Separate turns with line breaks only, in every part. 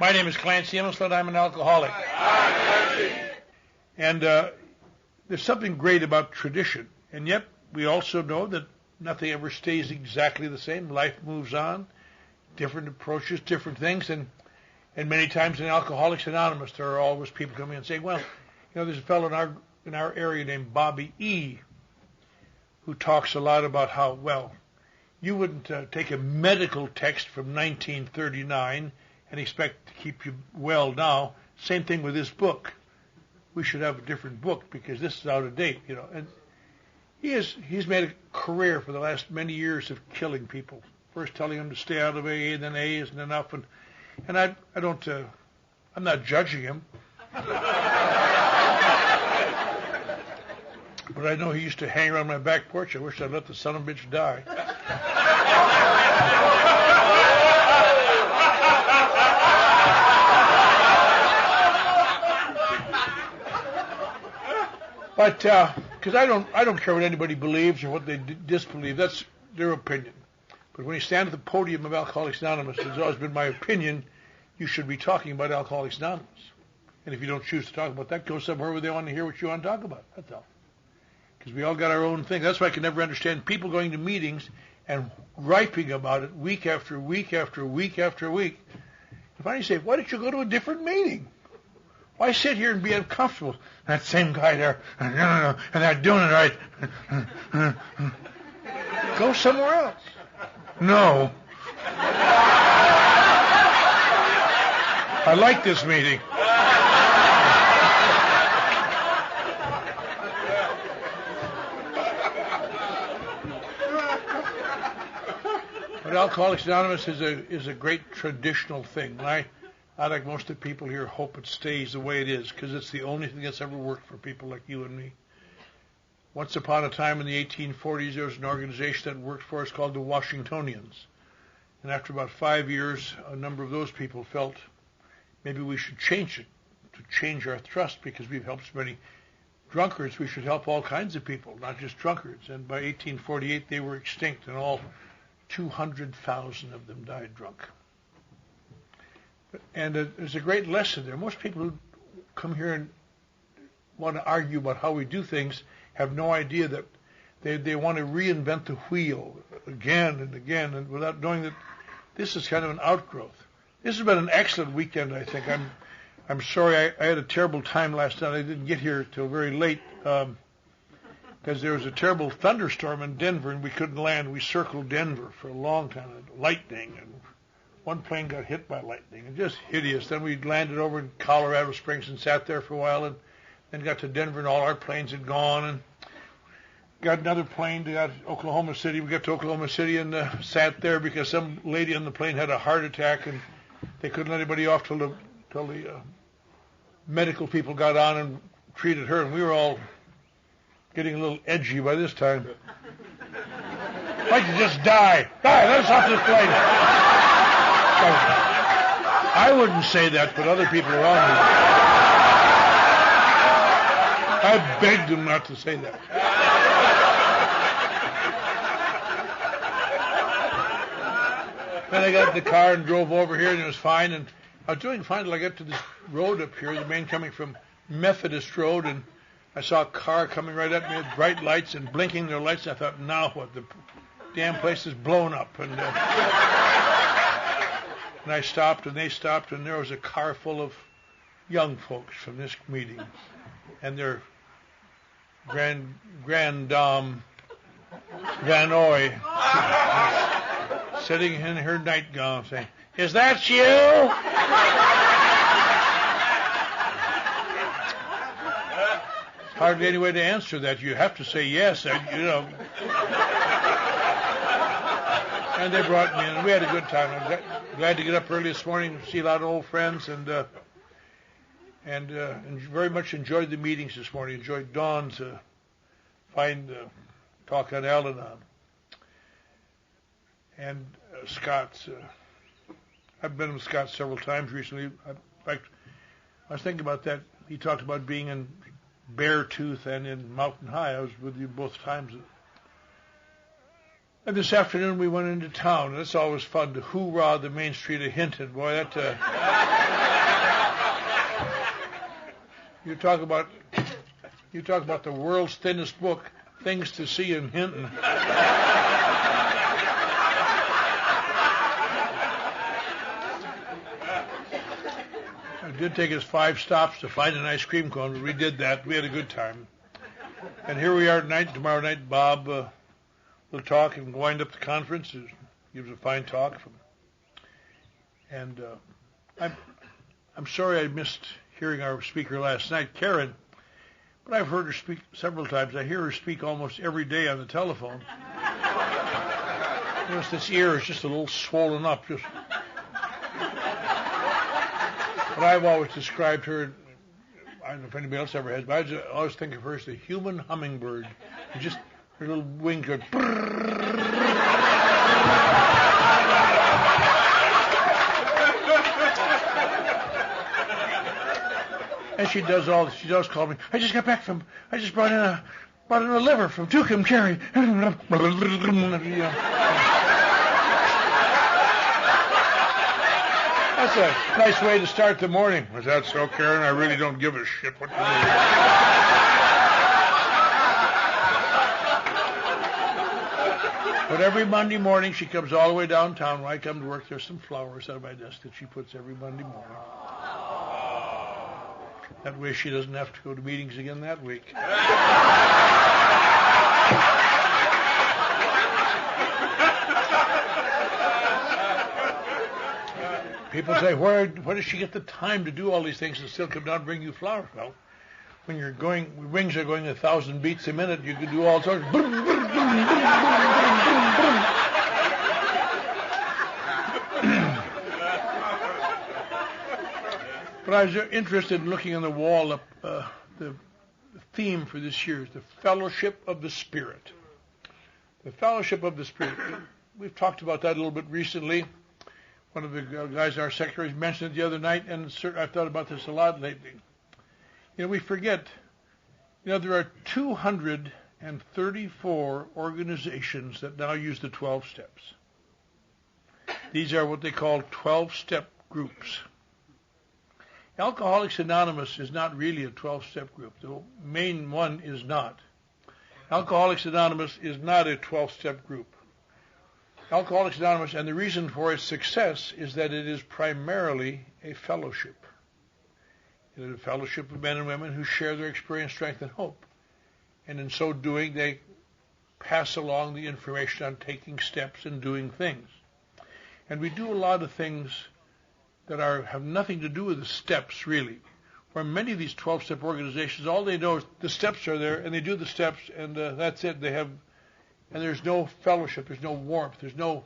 My name is Clancy Emmelsled. I'm an alcoholic. And there's something great about tradition. And yet we also know that nothing ever stays exactly the same. Life moves on, different approaches, different things. And many times in Alcoholics Anonymous, there are always people coming and saying, well, there's a fellow in our area named Bobby E. who talks a lot about how, well, you wouldn't take a medical text from 1939 and expect to keep you well now. Same thing with this book. We should have a different book because this is out of date, And he's made a career for the last many years of killing people. First telling them to stay out of AA, then AA isn't enough, and I'm not judging him. But I know he used to hang around my back porch. I wish I'd let the son of a bitch die. But because I don't care what anybody believes or what they disbelieve, that's their opinion. But when you stand at the podium of Alcoholics Anonymous, it's always been my opinion, you should be talking about Alcoholics Anonymous. And if you don't choose to talk about that, go somewhere where they want to hear what you want to talk about. That's all. Because we all got our own thing. That's why I can never understand people going to meetings and griping about it week after week after week after week. And finally say, why don't you go to a different meeting? Why sit here and be uncomfortable? That same guy there, and they're doing it right. Go somewhere else. No. I like this meeting. But Alcoholics Anonymous is a great traditional thing. And I, like most of the people here, hope it stays the way it is because it's the only thing that's ever worked for people like you and me. Once upon a time in the 1840s, there was an organization that worked for us called the Washingtonians. And after about 5 years, a number of those people felt maybe we should change it, to change our thrust, because we've helped so many drunkards. We should help all kinds of people, not just drunkards. And by 1848, they were extinct, and all 200,000 of them died drunk. And there's a great lesson there. Most people who come here and want to argue about how we do things have no idea that they want to reinvent the wheel again and again, and without knowing that this is kind of an outgrowth. This has been an excellent weekend, I think. I'm sorry I had a terrible time last night. I didn't get here till very late because there was a terrible thunderstorm in Denver and we couldn't land. We circled Denver for a long time, lightning, and one plane got hit by lightning, and just hideous. Then we landed over in Colorado Springs and sat there for a while, and then got to Denver, and all our planes had gone, and got another plane to Oklahoma City. We got to Oklahoma City and sat there because some lady on the plane had a heart attack, and they couldn't let anybody off till the medical people got on and treated her, and we were all getting a little edgy by this time. I'd like to just die. Die, let us off this plane. I wouldn't say that, but other people around me. I begged them not to say that. Then I got in the car and drove over here, and it was fine. And I was doing fine until I got to this road up here, the main coming from Methodist Road, and I saw a car coming right at me with bright lights and blinking their lights. And I thought, now what? The damn place is blown up. And I stopped, and they stopped, and there was a car full of young folks from this meeting, and their Grand Dame Vanoy sitting in her nightgown saying, "Is that you?" Hardly any way to answer that. You have to say yes, and. And they brought me in, and we had a good time. I'm glad to get up early this morning and see a lot of old friends, and very much enjoyed the meetings this morning. Enjoyed Dawn's fine talk on Al-Anon. And Scott's. I've been with Scott several times recently. In fact, I was thinking about that. He talked about being in Beartooth and in Mountain High. I was with you both times. And this afternoon we went into town. It's always fun to hoorah the main street of Hinton. Boy, that you talk about the world's thinnest book, Things to See in Hinton. It did take us 5 stops to find an ice cream cone, but we did that. We had a good time. And here we are tonight. Tomorrow night, Bob will talk and wind up the conference. He gives a fine talk. And I'm sorry I missed hearing our speaker last night, Karen, but I've heard her speak several times. I hear her speak almost every day on the telephone. Notice this ear is just a little swollen up. But I've always described her, I don't know if anybody else ever has, but I always think of her as the human hummingbird. Just her little wings go. And she does call me. I just brought in a liver from Tucumcari. That's a nice way to start the morning. Was that so, Karen? I really don't give a shit what you do. But every Monday morning, she comes all the way downtown. When I come to work, there's some flowers on my desk that she puts every Monday morning. That way she doesn't have to go to meetings again that week. People say, where does she get the time to do all these things and still come down and bring you flowers? Well, when wings are going 1,000 beats a minute, you can do all sorts of... But I was interested in looking on the wall up the theme for this year is the Fellowship of the Spirit. The Fellowship of the Spirit. We've talked about that a little bit recently. One of the guys, our secretaries, mentioned it the other night, and I've thought about this a lot lately. We forget, there are 234 organizations that now use the 12 steps. These are what they call 12-step groups. Alcoholics Anonymous is not really a 12-step group. The main one is not. Alcoholics Anonymous is not a 12-step group. Alcoholics Anonymous, and the reason for its success is that it is primarily a fellowship. It is a fellowship of men and women who share their experience, strength, and hope. And in so doing, they pass along the information on taking steps and doing things. And we do a lot of things that have nothing to do with the steps, really. For many of these 12-step organizations, all they know is the steps are there, and they do the steps, and that's it. And there's no fellowship, there's no warmth, there's no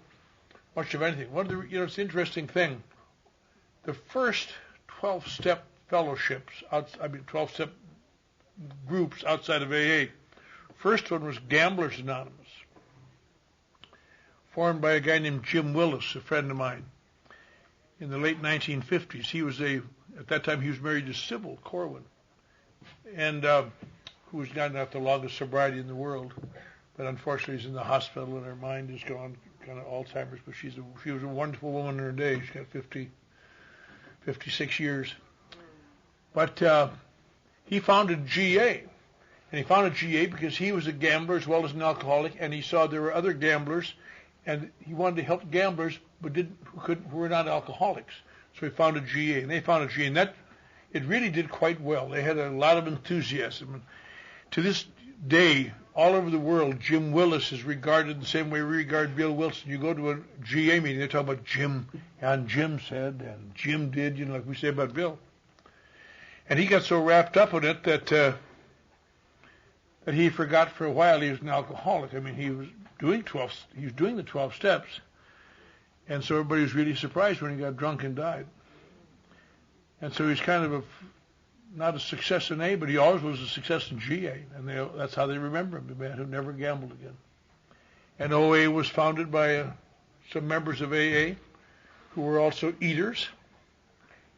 much of anything. It's an interesting thing. The first 12-step fellowships, 12-step groups outside of AA, first one was Gamblers Anonymous, formed by a guy named Jim Willis, a friend of mine, in the late 1950s. At that time, he was married to Sybil Corwin, and who was not the longest sobriety in the world. But unfortunately, she's in the hospital, and her mind is gone, kind of Alzheimer's. But she was a wonderful woman in her day. She's got 56 years. But he founded GA, and he founded GA because he was a gambler as well as an alcoholic, and he saw there were other gamblers, and he wanted to help gamblers, but who were not alcoholics. So he founded GA, and they founded GA, and it really did quite well. They had a lot of enthusiasm. And to this day, all over the world, Jim Willis is regarded the same way we regard Bill Wilson. You go to a GA meeting, they talk about Jim, and Jim said, and Jim did, like we say about Bill. And he got so wrapped up in it that he forgot for a while he was an alcoholic. He was doing the 12 steps. And so everybody was really surprised when he got drunk and died. And so he's kind of not a success in A, but he always was a success in GA, and that's how they remember him, the man who never gambled again. And OA was founded by some members of AA who were also eaters,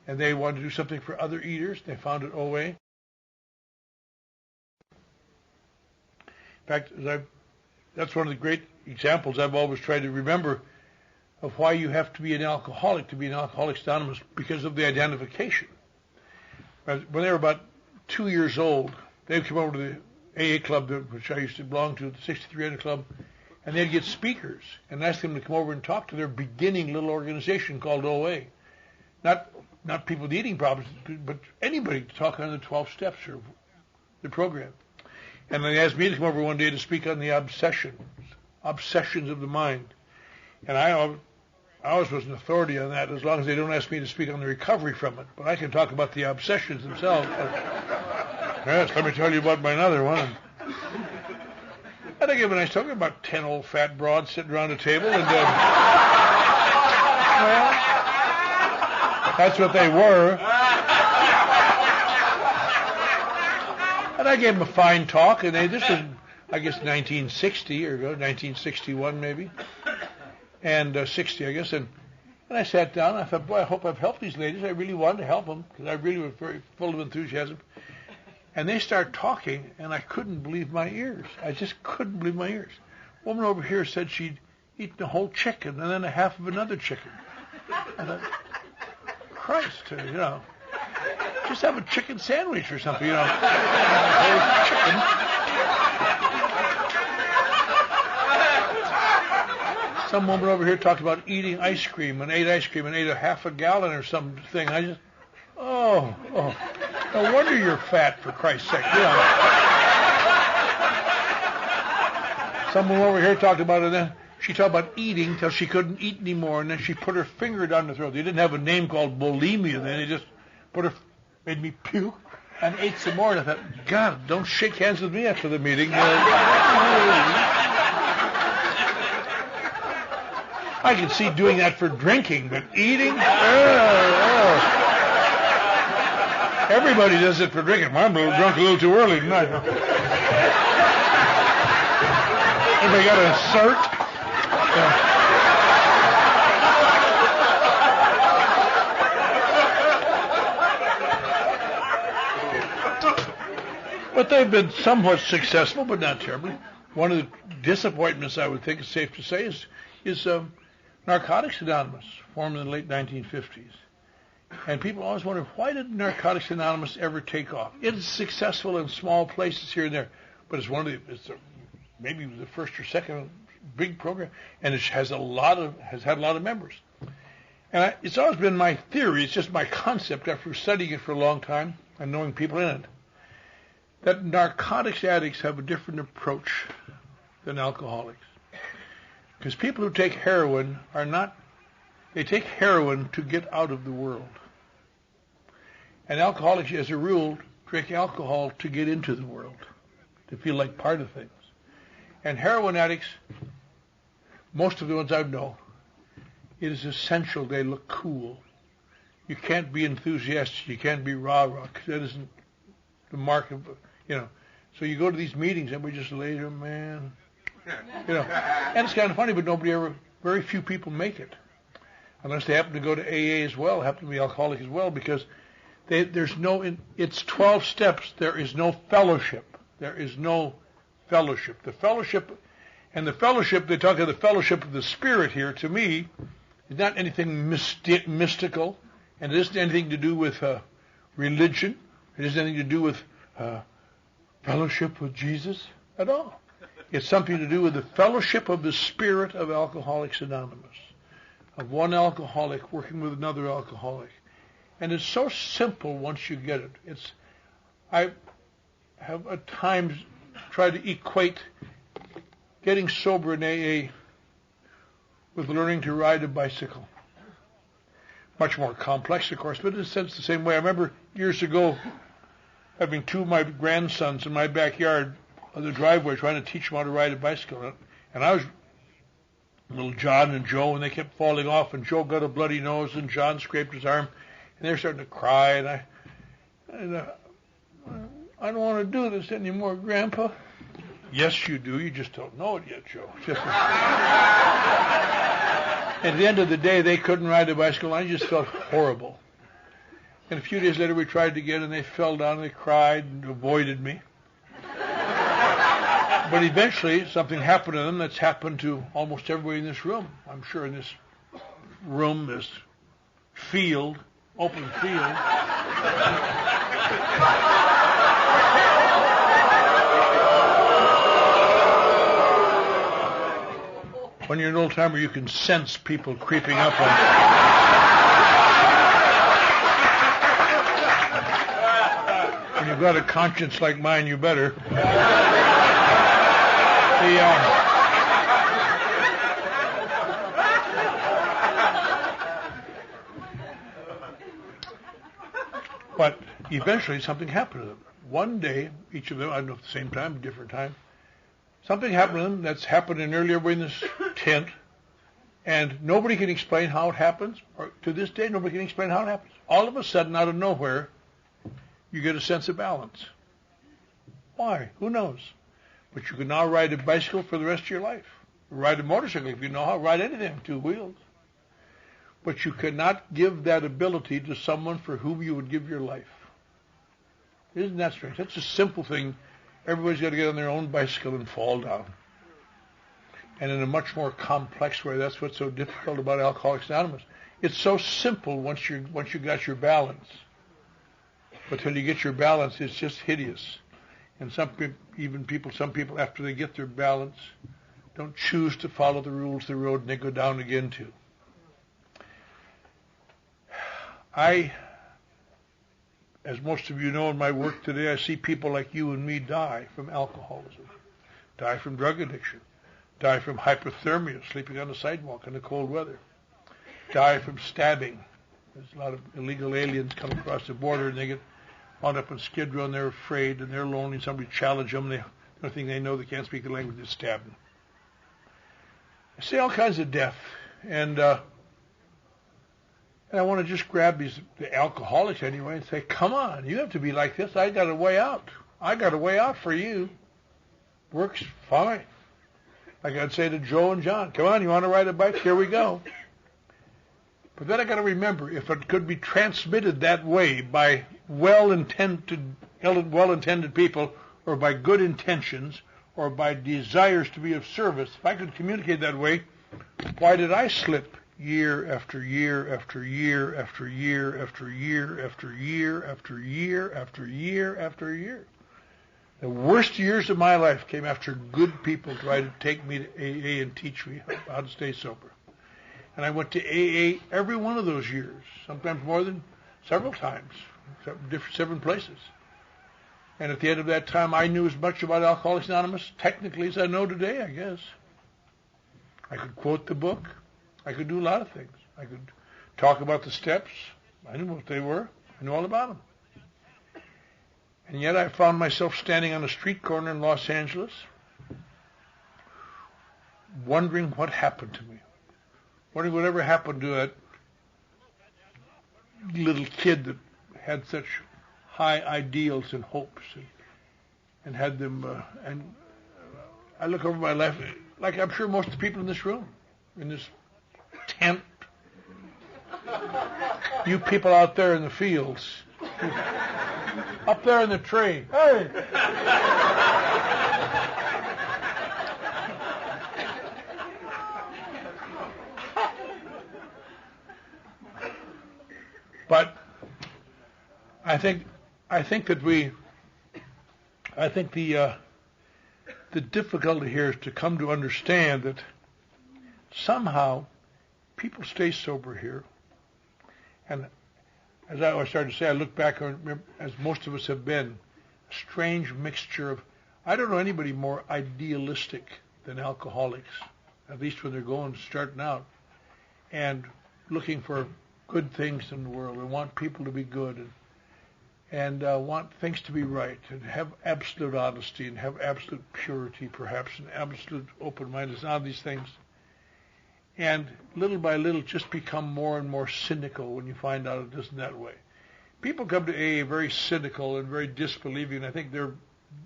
and they wanted to do something for other eaters. They founded OA. In fact, that's one of the great examples I've always tried to remember of why you have to be an alcoholic to be an Alcoholics Anonymous, because of the identification. When they were about 2 years old, they'd come over to the AA club, which I used to belong to, the 6300 Club, and they'd get speakers and ask them to come over and talk to their beginning little organization called OA. Not people with eating problems, but anybody to talk on the 12 steps or the program. And they asked me to come over one day to speak on the obsessions of the mind. And I always was an authority on that, as long as they don't ask me to speak on the recovery from it. But I can talk about the obsessions themselves. Yes, let me tell you about my another one. And I gave a nice talk about 10 old fat broads sitting around a table, and well, that's what they were. And I gave them a fine talk, and this was, I guess, 1960 or 1961 maybe, and 60, I guess. And I sat down, and I thought, boy, I hope I've helped these ladies. I really wanted to help them, because I really was very full of enthusiasm. And they started talking, and I couldn't believe my ears. I just couldn't believe my ears. A woman over here said she'd eaten a whole chicken and then a half of another chicken. I thought, Christ, just have a chicken sandwich or something, a whole chicken. Some woman over here talked about eating ice cream and ate a half a gallon or something. I just, oh. No wonder you're fat, for Christ's sake. Someone over here talked about it, and then she talked about eating till she couldn't eat anymore, and then she put her finger down the throat. They didn't have a name called bulimia then. They just made me puke and ate some more. And I thought, God, don't shake hands with me after the meeting. I can see doing that for drinking, but eating? Everybody does it for drinking. I'm drunk a little too early tonight. Anybody got a cert? But they've been somewhat successful, but not terribly. One of the disappointments, I would think it's safe to say, is Narcotics Anonymous, formed in the late 1950s. And people always wonder, why did Narcotics Anonymous ever take off? It's successful in small places here and there, but it's maybe the first or second big program, and it has had a lot of members. And it's always been my theory, it's just my concept after studying it for a long time and knowing people in it, that narcotics addicts have a different approach than alcoholics. Because people who take heroin they take heroin to get out of the world. And alcoholics, as a rule, drink alcohol to get into the world, to feel like part of things. And heroin addicts, most of the ones I know, it is essential they look cool. You can't be enthusiastic. You can't be rah-rah, because that isn't the mark of, So you go to these meetings and we just lay there, man. And it's kind of funny, but very few people make it. Unless they happen to go to AA as well, happen to be alcoholic as well, because it's 12 steps. There is no fellowship. There is no fellowship. The fellowship, they talk of the fellowship of the Spirit here, to me, is not anything mystical, and it isn't anything to do with religion. It isn't anything to do with fellowship with Jesus at all. It's something to do with the fellowship of the Spirit of Alcoholics Anonymous, of one alcoholic working with another alcoholic. And it's so simple once you get it. I have at times tried to equate getting sober in AA with learning to ride a bicycle. Much more complex, of course, but in a sense the same way. I remember years ago having two of my grandsons in my backyard on the driveway trying to teach them how to ride a bicycle. And I was little John and Joe, and they kept falling off, and Joe got a bloody nose, and John scraped his arm, and they were starting to cry, and I don't want to do this anymore, Grandpa. Yes, you do. You just don't know it yet, Joe. At the end of the day, they couldn't ride a bicycle, and I just felt horrible. And a few days later, we tried again, and they fell down, and they cried and avoided me. But eventually something happened to them that's happened to almost everybody in this room. I'm sure in this room, this field, open field. When you're an old timer, you can sense people creeping up on you. When you've got a conscience like mine, you better. But eventually something happened to them. One day, each of them, I don't know at the same time, different time, something happened to them that's happened in earlier in this tent, and nobody can explain how it happens, or to this day nobody can explain how it happens. All of a sudden, out of nowhere, you get a sense of balance. Why? Who knows? But you can now ride a bicycle for the rest of your life. Ride a motorcycle if you know how. Ride anything on two wheels. But you cannot give that ability to someone for whom you would give your life. Isn't that strange? That's a simple thing. Everybody's got to get on their own bicycle and fall down. And in a much more complex way, that's what's so difficult about Alcoholics Anonymous. It's so simple once you got your balance. But till you get your balance, it's just hideous. And some people, after they get their balance, don't choose to follow the rules of the road, and they go down again too. As most of you know in my work today, I see people like you and me die from alcoholism, die from drug addiction, die from hypothermia, sleeping on the sidewalk in the cold weather, die from stabbing. There's a lot of illegal aliens come across the border and they get wound up in Skid Row and they're afraid and they're lonely and somebody challenges them. The only thing they know, they can't speak the language, is stab them. I see all kinds of death, and I want to just grab the alcoholics anyway and say, come on, you have to be like this. I got a way out. I got a way out for you. Works fine. Like I'd say to Joe and John, come on, you want to ride a bike? Here we go. But then I got to remember, if it could be transmitted that way by well-intended people, or by good intentions, or by desires to be of service, if I could communicate that way, why did I slip year after year after year after year after year after year after year after year after year? The worst years of my life came after good people tried to take me to AA and teach me how to stay sober. And I went to AA every one of those years, sometimes more than several times, different places. And at the end of that time, I knew as much about Alcoholics Anonymous, technically, as I know today, I guess. I could quote the book. I could do a lot of things. I could talk about the steps. I knew what they were. I knew all about them. And yet I found myself standing on a street corner in Los Angeles, wondering what happened to me. Wondering whatever happened to that little kid that had such high ideals and hopes and had them. I look over my life, like I'm sure most of the people in this room, in this tent, you people out there in the fields, up there in the tree, hey! But I think the difficulty here is to come to understand that somehow people stay sober here. And as I started to say, I look back and remember, as most of us have been, a strange mixture of, I don't know anybody more idealistic than alcoholics, at least when they're starting out, and looking for good things in the world and want people to be good and want things to be right and have absolute honesty and have absolute purity perhaps and absolute open-mindedness and all these things. And little by little just become more and more cynical when you find out it isn't that way. People come to AA very cynical and very disbelieving. I think they're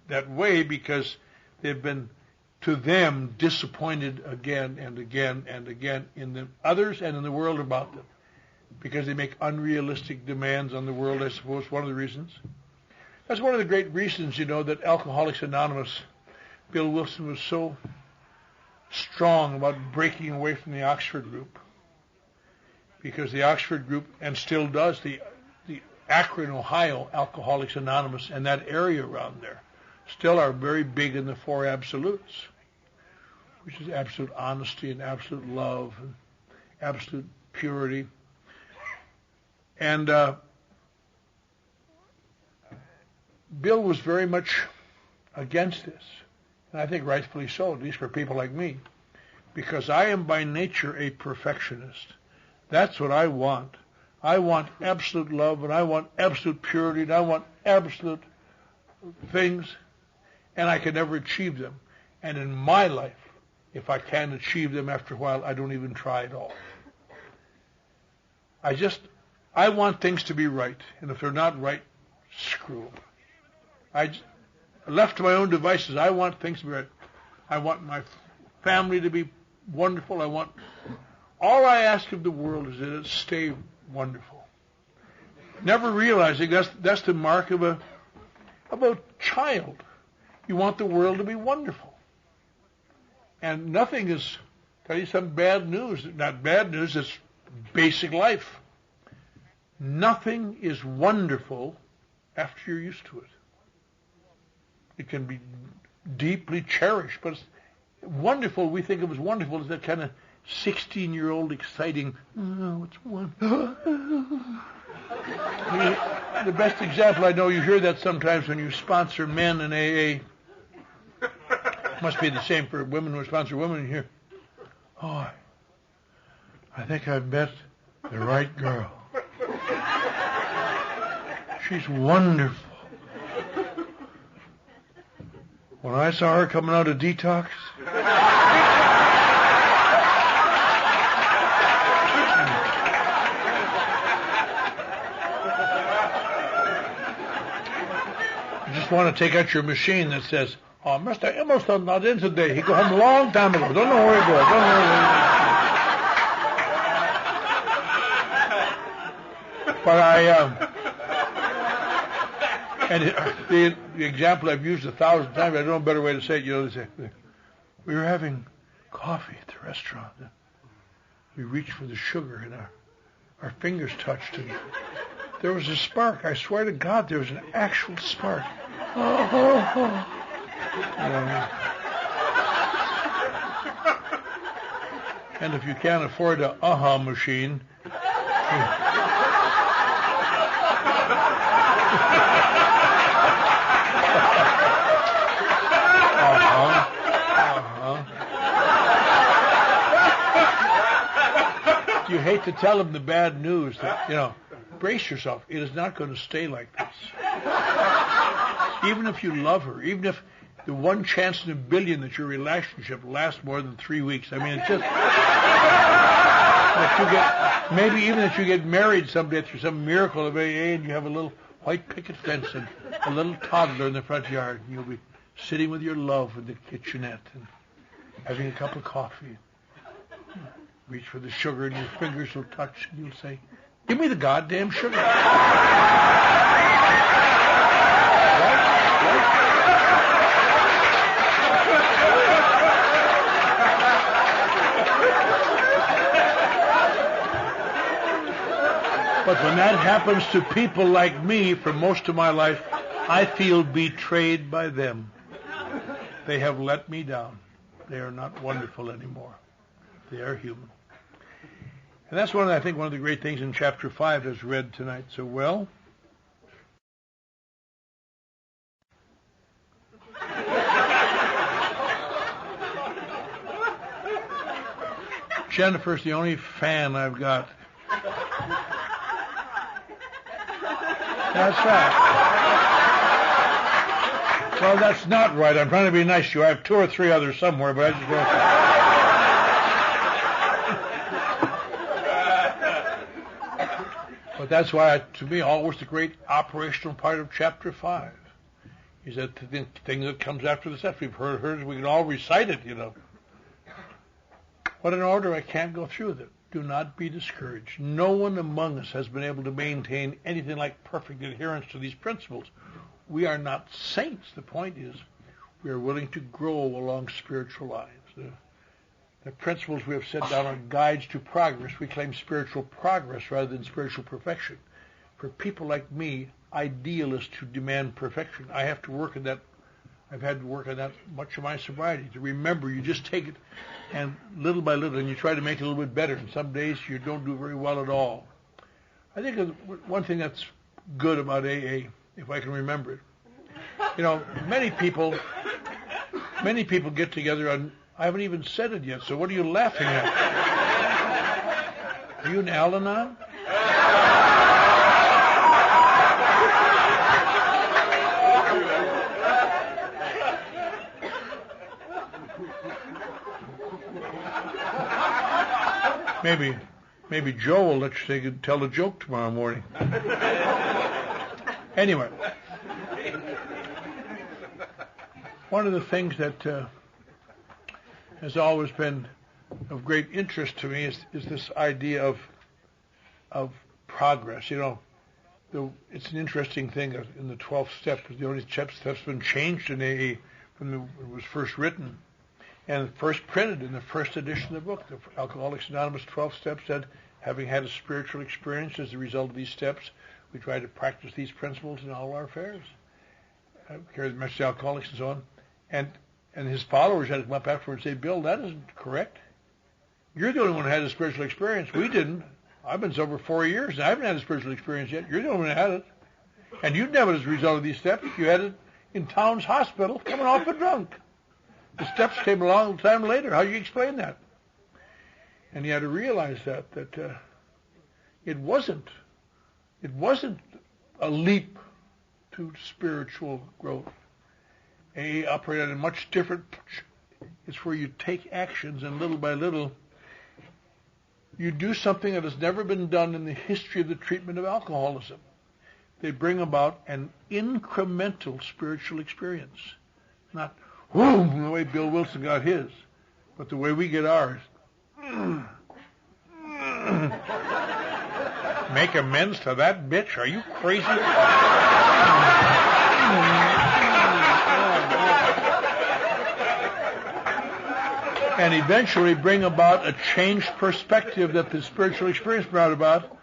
that way because they've been, to them, disappointed again and again and again in the others and in the world about them. Because they make unrealistic demands on the world, I suppose, one of the reasons. That's one of the great reasons, that Alcoholics Anonymous Bill Wilson was so strong about breaking away from the Oxford group, because the Oxford group, and still does, the Akron, Ohio, Alcoholics Anonymous, and that area around there, still are very big in the four absolutes, which is absolute honesty and absolute love and absolute purity. And Bill was very much against this, and I think rightfully so, at least for people like me, because I am by nature a perfectionist. That's what I want. I want absolute love, and I want absolute purity, and I want absolute things, and I can never achieve them. And in my life, if I can't achieve them after a while, I don't even try at all. I want things to be right, and if they're not right, screw them. Left to my own devices, I want things to be right. I want my family to be wonderful. All I ask of the world is that it stay wonderful. Never realizing that's the mark of a child. You want the world to be wonderful. And nothing is, tell you some bad news, not bad news, it's basic life. Nothing is wonderful after you're used to it. It can be deeply cherished, but it's wonderful, we think of as wonderful as that kind of 16-year-old exciting, oh, it's one. The best example I know, you hear that sometimes when you sponsor men in AA. Must be the same for women who sponsor women. You hear, oh, I think I've met the right girl. She's wonderful. When I saw her coming out of detox, you just want to take out your machine that says, oh, Mr. Emerson not in today. He go home a long time ago. Don't know where he goes. Don't know where he goes. But and the example I've used 1,000 times, I don't know a better way to say it. You know, they say, we were having coffee at the restaurant. We reached for the sugar, and our fingers touched, and there was a spark. I swear to God, there was an actual spark. And if you can't afford a machine, you hate to tell them the bad news that, brace yourself. It is not going to stay like this. Even if you love her, even if the one chance in a billion that your relationship lasts more than 3 weeks. I mean, it's just that maybe even if you get married someday through some miracle of AA and you have a little white picket fence and a little toddler in the front yard, and you'll be sitting with your love in the kitchenette and having a cup of coffee. Reach for the sugar and your fingers will touch and you'll say, give me the goddamn sugar. But when that happens to people like me for most of my life, I feel betrayed by them. They have let me down. They are not wonderful anymore. They are human. And that's I think one of the great things in chapter 5 as read tonight so well. Jennifer's the only fan I've got. That's right. Well, that's not right. I'm trying to be nice to you. I have 2 or 3 others somewhere, but I just don't. But that's why, to me, always the great operational part of chapter 5 is that the thing that comes after the steps. We've heard, we can all recite it, What an order, I can't go through with it. Do not be discouraged. No one among us has been able to maintain anything like perfect adherence to these principles. We are not saints. The point is, We are willing to grow along spiritual lines. The principles we have set down are guides to progress. We claim spiritual progress rather than spiritual perfection. For people like me, idealists who demand perfection, I have to work on that. I've had to work on that much of my sobriety, to remember you just take it and little by little, and you try to make it a little bit better. And some days you don't do very well at all. I think one thing that's good about AA, if I can remember it, many people get together on, I haven't even said it yet, so what are you laughing at? Are you an Al-Anon? Maybe Joe will let you tell a joke tomorrow morning. Anyway, one of the things that has always been of great interest to me is this idea of progress. It's an interesting thing in the 12th step. The only steps that's been changed in AA from it was first written and first printed in the first edition of the book. The Alcoholics Anonymous 12 Steps said, having had a spiritual experience as a result of these steps, we try to practice these principles in all our affairs. Carry the message to alcoholics and so on. And his followers had to come up afterwards and say, Bill, that isn't correct. You're the only one who had a spiritual experience. We didn't. I've been sober 4 years, and I haven't had a spiritual experience yet. You're the only one who had it. And you've never, as a result of these steps, you had it in Towns Hospital coming off a drunk. The steps came a long time later. How do you explain that? And you had to realize that it wasn't a leap to spiritual growth. AA operated in a much different. It's where you take actions, and little by little, you do something that has never been done in the history of the treatment of alcoholism. They bring about an incremental spiritual experience, not the way Bill Wilson got his, but the way we get ours. Make amends to that bitch? Are you crazy? And eventually bring about a changed perspective that the spiritual experience brought about.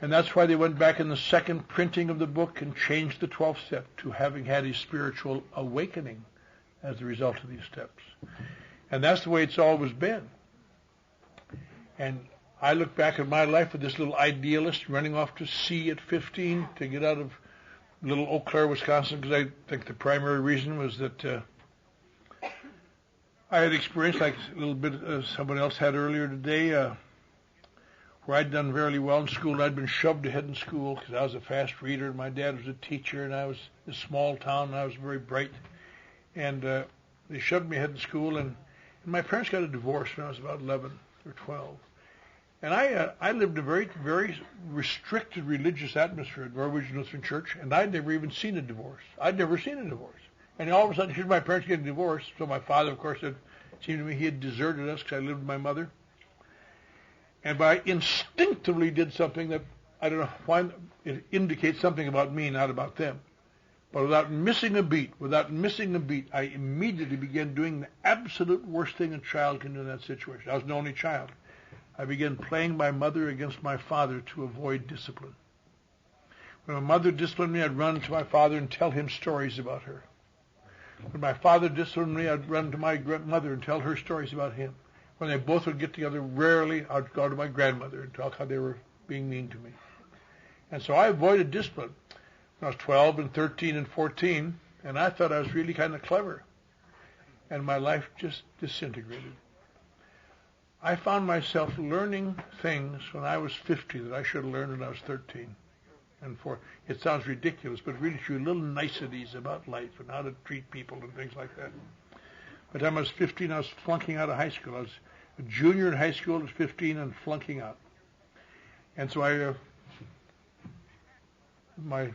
And that's why they went back in the second printing of the book and changed the 12th step to having had a spiritual awakening as a result of these steps. And that's the way it's always been. And I look back at my life with this little idealist running off to sea at 15 to get out of little Eau Claire, Wisconsin, because I think the primary reason was that I had experienced, like a little bit someone else had earlier today, where I'd done fairly well in school. I'd been shoved ahead in school because I was a fast reader, and my dad was a teacher, and I was in a small town, and I was very bright. And they shoved me ahead in school, and my parents got a divorce when I was about 11 or 12. And I lived in a very, very restricted religious atmosphere at Norwegian Lutheran Church, and I'd never even seen a divorce. I'd never seen a divorce. And all of a sudden, here's my parents getting divorced. So my father, of course, it seemed to me he had deserted us because I lived with my mother. But I instinctively did something that, I don't know why, it indicates something about me, not about them. But without missing a beat, I immediately began doing the absolute worst thing a child can do in that situation. I was an only child. I began playing my mother against my father to avoid discipline. When my mother disciplined me, I'd run to my father and tell him stories about her. When my father disciplined me, I'd run to my mother and tell her stories about him. When they both would get together, rarely I'd go to my grandmother and talk how they were being mean to me. And so I avoided discipline when I was 12 and 13 and 14, and I thought I was really kind of clever. And my life just disintegrated. I found myself learning things when I was 50 that I should have learned when I was 13 and 4. It sounds ridiculous, but really true, little niceties about life and how to treat people and things like that. By the time I was 15, I was flunking out of high school. I was a junior in high school, I was 15 and flunking out. And so my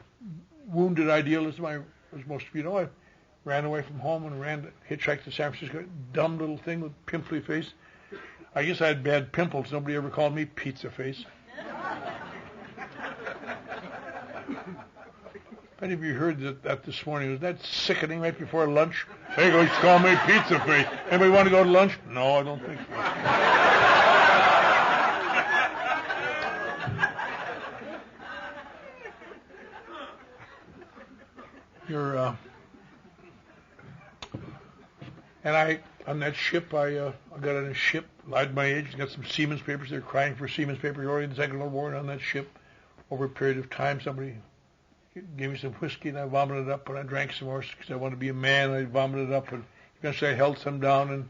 wounded idealism, as most of you know, I ran away from home and hitchhiked to San Francisco, dumb little thing with pimply face. I guess I had bad pimples. Nobody ever called me pizza face. If any of you heard that this morning, was that sickening right before lunch? Hey, go call me pizza face. Anybody want to go to lunch? No, I don't think so. On that ship, I got on a ship, lied my age, got some Siemens papers. They're crying for Siemens papers early in the Second World War, and on that ship, over a period of time, somebody gave me some whiskey, and I vomited it up, and I drank some more because I wanted to be a man. I vomited it up, and eventually I held some down and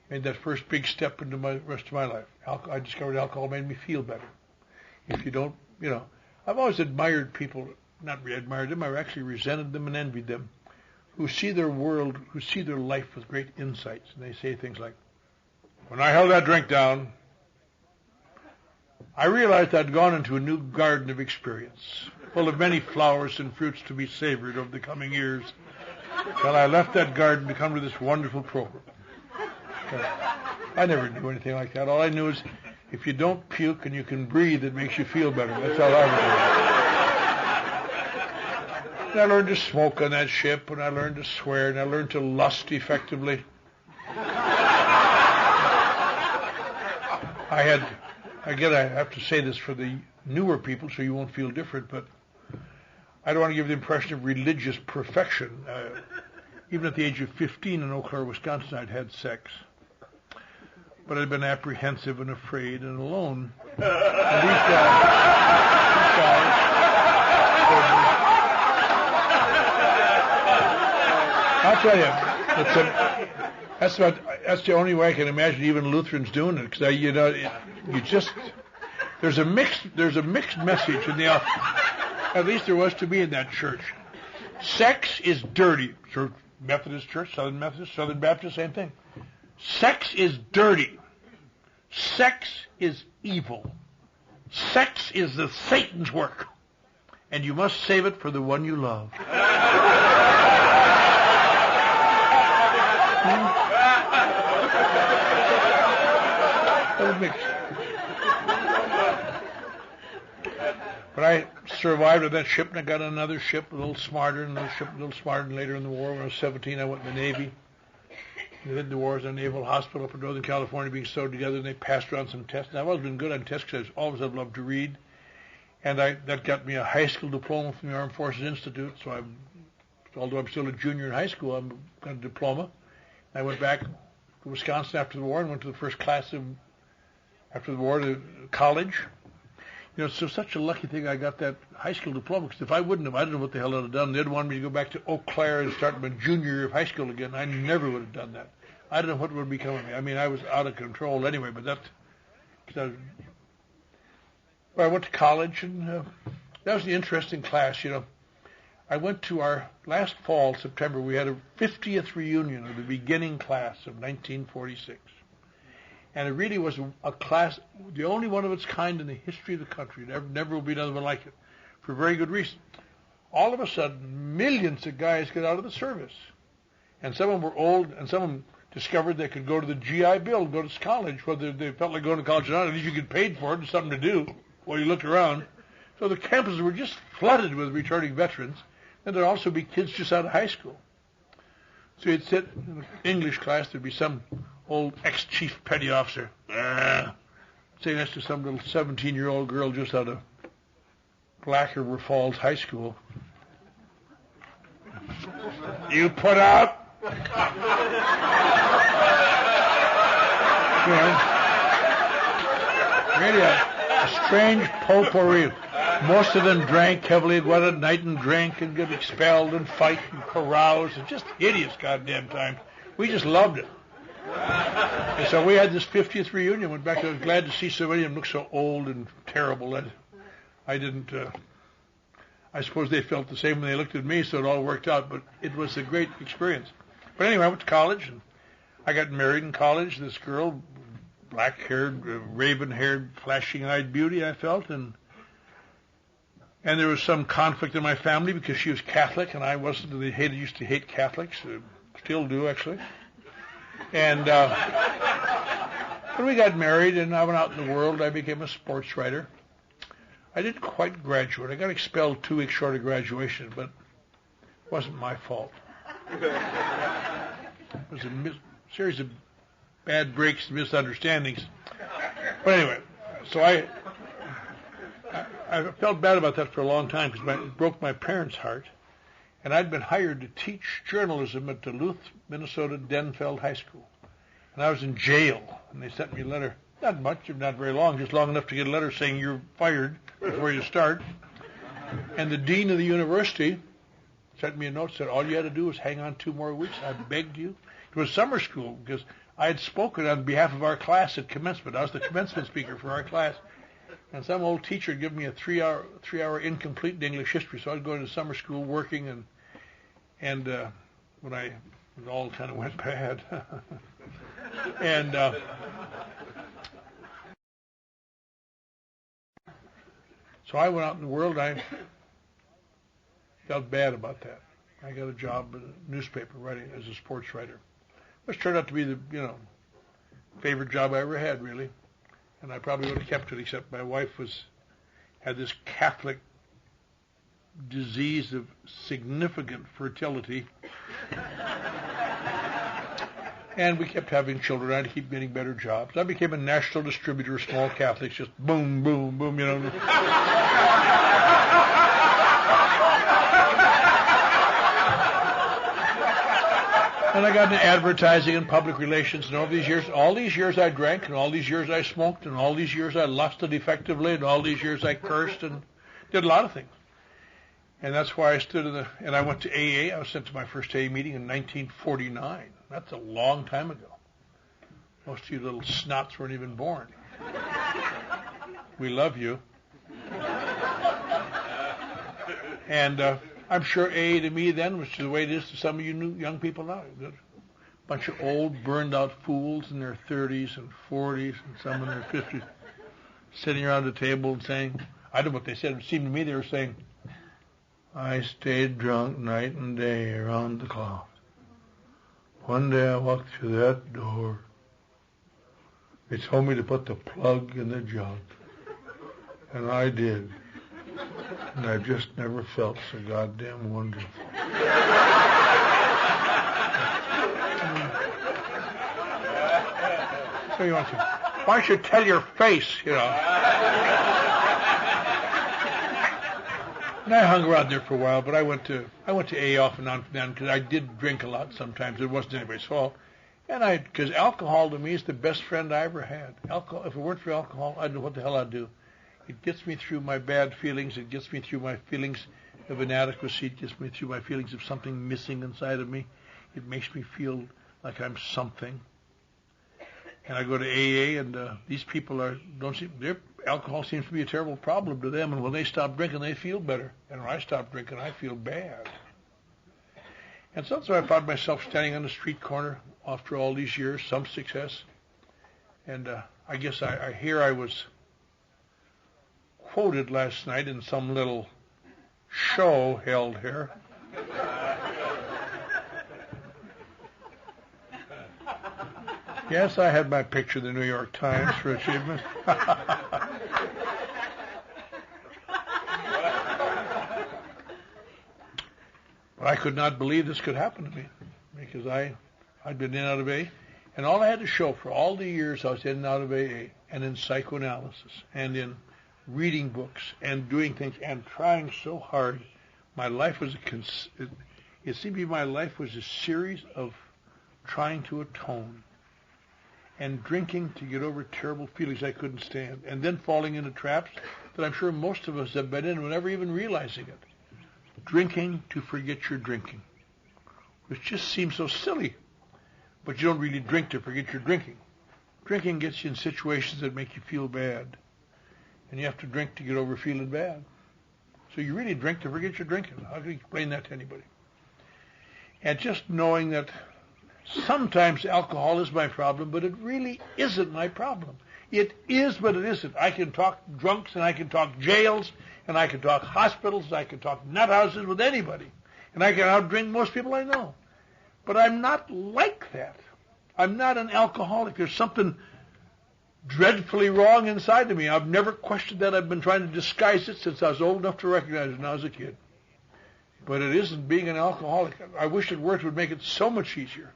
made that first big step into my rest of my life. I discovered alcohol made me feel better. If you don't, I've always admired people, not admired them, I actually resented them and envied them, who see their world, who see their life with great insights. And they say things like, when I held that drink down, I realized I'd gone into a new garden of experience, full of many flowers and fruits to be savored over the coming years, till I left that garden to come to this wonderful program. I never knew anything like that. All I knew is if you don't puke and you can breathe, it makes you feel better. That's all I learned. And I learned to smoke on that ship, and I learned to swear, and I learned to lust effectively. I have to say this for the newer people so you won't feel different, but I don't want to give the impression of religious perfection. Even at the age of 15 in Eau Claire, Wisconsin, I'd had sex. But I'd been apprehensive and afraid and alone. And these guys I'll tell you, that's the only way I can imagine even Lutherans doing it, because there's a mixed message in the, at least there was to me in that church. Sex is dirty. Methodist Church, Southern Methodist, Southern Baptist, same thing. Sex is dirty. Sex is evil. Sex is the Satan's work, and you must save it for the one you love. But I survived with that ship, and I got on another ship, a little smarter, and another ship, a little smarter. And later in the war, when I was 17, I went in the Navy. We did the war at a naval hospital up in Northern California being sewed together, and they passed around some tests. And I've always been good on tests because I always have loved to read. And that got me a high school diploma from the Armed Forces Institute. So although I'm still a junior in high school, I've got a diploma. I went back to Wisconsin after the war and went to the first class after the war to college. It's such a lucky thing I got that high school diploma, because if I wouldn't have, I don't know what the hell I'd have done. They'd wanted me to go back to Eau Claire and start my junior year of high school again. I never would have done that. I don't know what would become of me. I mean, I was out of control anyway, but I went to college, and that was an interesting class, I went to our last fall, September, we had a 50th reunion of the beginning class of 1946. And it really was a class, the only one of its kind in the history of the country. Never will be another one like it, for a very good reason. All of a sudden, millions of guys got out of the service. And some of them were old, and some of them discovered they could go to the GI Bill, go to college, whether they felt like going to college or not. At least you get paid for it and something to do while you looked around. So the campuses were just flooded with returning veterans. And there'd also be kids just out of high school. So you'd sit in an English class, there'd be some old ex-chief petty officer, sitting next to some little 17-year-old girl just out of Black River Falls High School. You put out? Really a strange potpourri. Most of them drank heavily, went at night and drank and get expelled and fight and carouse. It's just hideous goddamn time. We just loved it. And so we had this 50th reunion. Went back. I was glad to see so many of them look so old and terrible. And I didn't. I suppose they felt the same when they looked at me, so it all worked out. But it was a great experience. But anyway, I went to college, and I got married in college. This girl, black-haired, raven-haired, flashing-eyed beauty, I felt, and there was some conflict in my family because she was Catholic and I wasn't. They used to hate Catholics, still do actually. And when we got married and I went out in the world, I became a sports writer. I didn't quite graduate. I got expelled 2 weeks short of graduation, but wasn't my fault. It was a series of bad breaks and misunderstandings. But anyway, so I felt bad about that for a long time because it broke my parents' heart. And I'd been hired to teach journalism at Duluth, Minnesota Denfeld High School. And I was in jail, and they sent me a letter, not much, not very long, just long enough to get a letter saying you're fired before you start. And the dean of the university sent me a note, said all you had to do was hang on 2 more weeks. I begged you. It was summer school because I had spoken on behalf of our class at commencement. I was the commencement speaker for our class. And some old teacher had given me a 3-hour incomplete English history, so I was going to summer school working, and when it all kind of went bad. And so I went out in the world, and I felt bad about that. I got a job in a newspaper writing as a sports writer, which turned out to be the favorite job I ever had, really. And I probably would have kept it, except my wife had this Catholic disease of significant fertility. And we kept having children. I had to keep getting better jobs. I became a national distributor of small Catholics, just boom, boom, boom, And I got into advertising and public relations, and all these years I drank, and all these years I smoked, and all these years I lusted effectively, and all these years I cursed and did a lot of things. And that's why I stood and I went to AA. I was sent to my first AA meeting in 1949. That's a long time ago. Most of you little snots weren't even born. We love you. And I'm sure AA to me then, which is the way it is to some of you new young people now, a bunch of old, burned-out fools in their 30s and 40s and some in their 50s, sitting around the table and saying, I don't know what they said. It seemed to me they were saying, I stayed drunk night and day around the clock. One day I walked through that door. They told me to put the plug in the jug, and I did. And I've just never felt so goddamn wonderful. So you want to, why don't you tell your face, And I hung around there for a while, but I went to AA off and on from then because I did drink a lot sometimes. It wasn't anybody's fault. And because alcohol to me is the best friend I ever had. Alcohol, if it weren't for alcohol, I don't know what the hell I'd do. It gets me through my bad feelings. It gets me through my feelings of inadequacy. It gets me through my feelings of something missing inside of me. It makes me feel like I'm something. And I go to AA, and these people alcohol seems to be a terrible problem to them. And when they stop drinking, they feel better. And when I stop drinking, I feel bad. And so I found myself standing on the street corner after all these years, some success. And I guess I was quoted last night in some little show held here. Yes, I had my picture in the New York Times for achievement. But I could not believe this could happen to me because I'd been in and out of AA, and all I had to show for all the years I was in and out of AA and in psychoanalysis and in reading books and doing things and trying so hard, my life was it seemed to me my life was a series of trying to atone and drinking to get over terrible feelings I couldn't stand, and then falling into traps that I'm sure most of us have been in without even realizing it. Drinking to forget you're drinking, which just seems so silly, but you don't really drink to forget you're drinking. Drinking gets you in situations that make you feel bad, and you have to drink to get over feeling bad. So you really drink to forget you're drinking. How can you explain that to anybody? And just knowing that sometimes alcohol is my problem, but it really isn't my problem. It is, but it isn't. I can talk drunks, and I can talk jails, and I can talk hospitals, and I can talk nut houses with anybody. And I can outdrink most people I know. But I'm not like that. I'm not an alcoholic. There's something dreadfully wrong inside of me. I've never questioned that. I've been trying to disguise it since I was old enough to recognize it when I was a kid. But it isn't being an alcoholic. I wish it were. It would make it so much easier.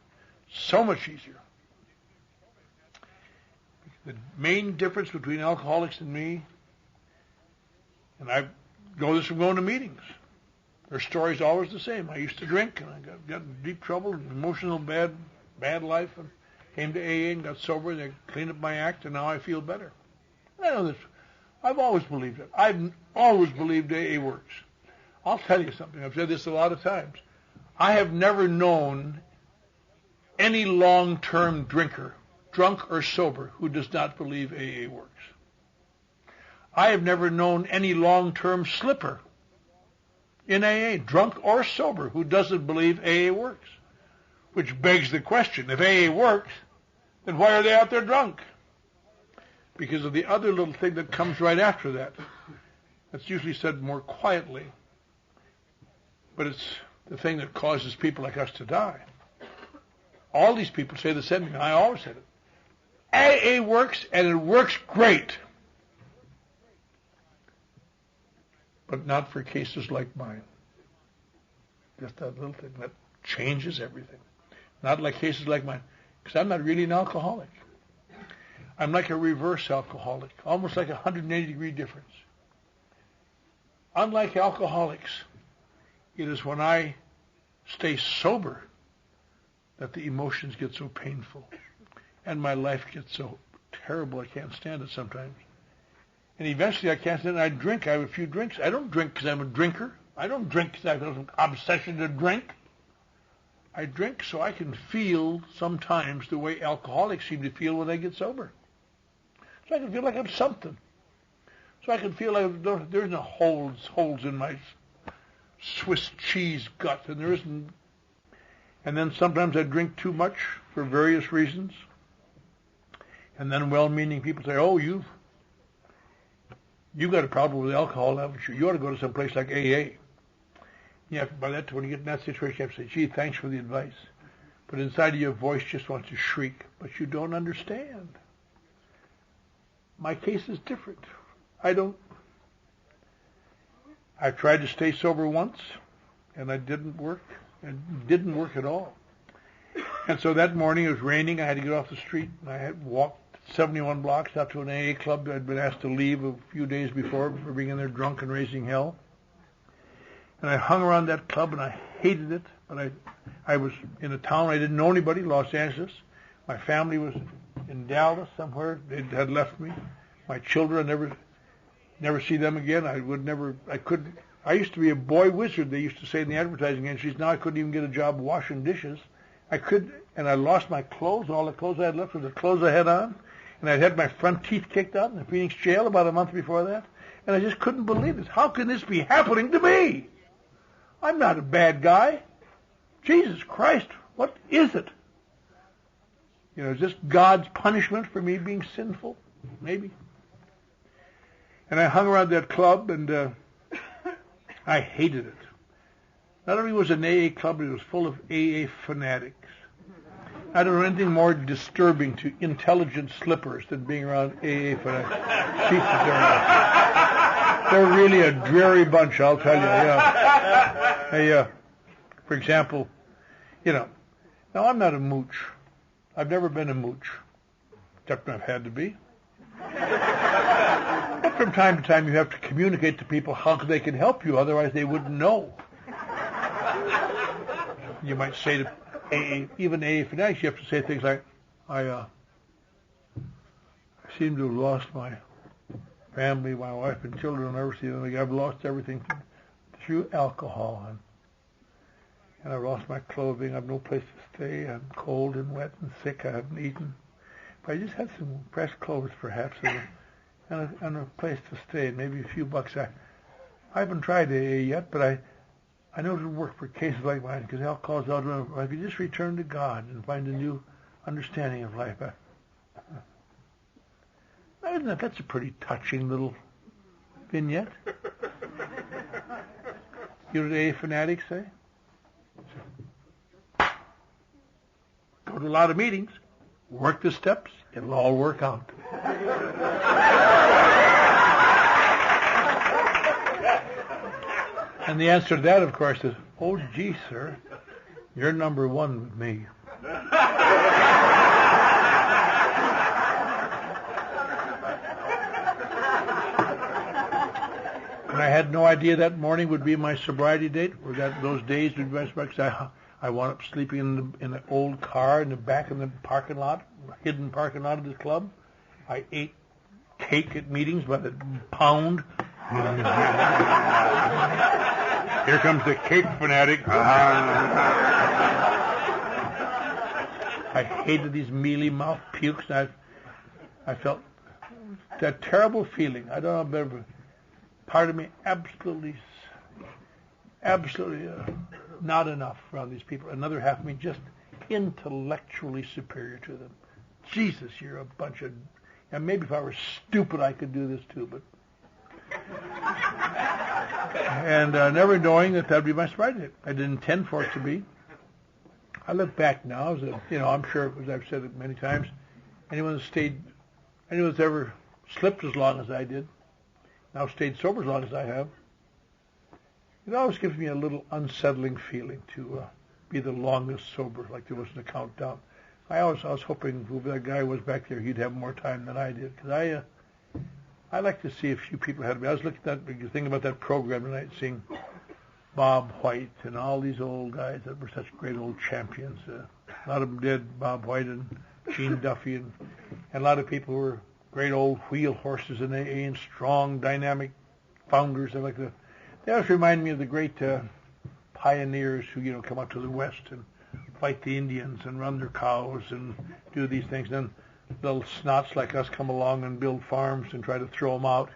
So much easier. The main difference between alcoholics and me, and I know this from going to meetings, their story's always the same. I used to drink, and I got in deep trouble, emotional, bad life, and came to AA and got sober, and they cleaned up my act, and now I feel better. I know this. I've always believed it. I've always believed AA works. I'll tell you something. I've said this a lot of times. I have never known any long-term drinker, drunk or sober, who does not believe AA works. I have never known any long-term slipper in AA, drunk or sober, who doesn't believe AA works. Which begs the question, if AA works, then why are they out there drunk? Because of the other little thing that comes right after that. That's usually said more quietly. But it's the thing that causes people like us to die. All these people say the same thing. I always said it. AA works, and it works great. But not for cases like mine. Just that little thing that changes everything. Not like cases like mine. Because I'm not really an alcoholic. I'm like a reverse alcoholic. Almost like a 180-degree difference. Unlike alcoholics, it is when I stay sober that the emotions get so painful. And my life gets so terrible I can't stand it sometimes. And eventually I can't stand it. I drink. I have a few drinks. I don't drink because I'm a drinker. I don't drink because I have an obsession to drink. I drink so I can feel sometimes the way alcoholics seem to feel when they get sober. So I can feel like I'm something. So I can feel like there's no holes in my Swiss cheese gut, and there isn't. And then sometimes I drink too much for various reasons. And then well-meaning people say, "Oh, you've got a problem with alcohol, haven't you? You ought to go to some place like AA." Yeah, by that, when you get in that situation, you have to say, "Gee, thanks for the advice." But inside of your voice just wants to shriek. But you don't understand. My case is different. I tried to stay sober once, and it didn't work. It didn't work at all. And so that morning, it was raining. I had to get off the street, and I had walked 71 blocks out to an AA club that I'd been asked to leave a few days before for being in there drunk and raising hell. And I hung around that club, and I hated it. But I was in a town I didn't know anybody, Los Angeles. My family was in Dallas somewhere. They had left me. My children, never see them again. I used to be a boy wizard, they used to say in the advertising agencies. Now I couldn't even get a job washing dishes. And I lost my clothes. All the clothes I had left were the clothes I had on. And I'd had my front teeth kicked out in the Phoenix jail about a month before that. And I just couldn't believe this. How can this be happening to me? I'm not a bad guy. Jesus Christ, what is it? Is this God's punishment for me being sinful? Maybe. And I hung around that club, and I hated it. Not only was it an AA club, but it was full of AA fanatics. I don't know anything more disturbing to intelligent slippers than being around AA fanatics. They're really a dreary bunch, I'll tell you. For example, now I'm not a mooch. I've never been a mooch, except when I've had to be. But from time to time, you have to communicate to people how they can help you, otherwise they wouldn't know. You might say to AA, even AA fanatics, you have to say things like, I seem to have lost my family, my wife and children. I'll never see them again. I've lost everything through alcohol. And I've lost my clothing. I've no place to stay. I'm cold and wet and sick. I haven't eaten. But I just had some fresh clothes, perhaps, and a place to stay, and maybe a few bucks. I haven't tried AA yet, but I know it would work for cases like mine, because alcohol is out. If you just return to God and find a new understanding of life. That's a pretty touching little vignette. You know what AA fanatics say? Go to a lot of meetings, work the steps, it'll all work out. And the answer to that, of course, is, oh, gee, sir, you're number one with me. And I had no idea that morning would be my sobriety date, or that those days would be my sobriety. I wound up sleeping in an old car in the back of the parking lot, hidden parking lot of this club. I ate cake at meetings by the pound. Here comes the cake fanatic. I hated these mealy mouth pukes. I felt that terrible feeling. I don't know if ever. Part of me absolutely not enough around these people. Another half of me just intellectually superior to them. Jesus, you're a bunch of... And maybe if I were stupid, I could do this too, but... And never knowing that would be my sobriety date. I didn't intend for it to be. I look back now, as I'm sure, as I've said it many times, anyone that's ever slipped as long as I did, now stayed sober as long as I have, it always gives me a little unsettling feeling to be the longest sober, like there wasn't a countdown. I was hoping whoever that guy was back there, he'd have more time than I did, because I like to see a few people ahead of me. I was looking at thinking about that program tonight, seeing Bob White and all these old guys that were such great old champions. A lot of them did, Bob White and Gene Duffy, and a lot of people who were great old wheel horses in AA and strong, dynamic founders. They always remind me of the great pioneers who, come up to the West and fight the Indians and run their cows and do these things. And then little snots like us come along and build farms and try to throw them out,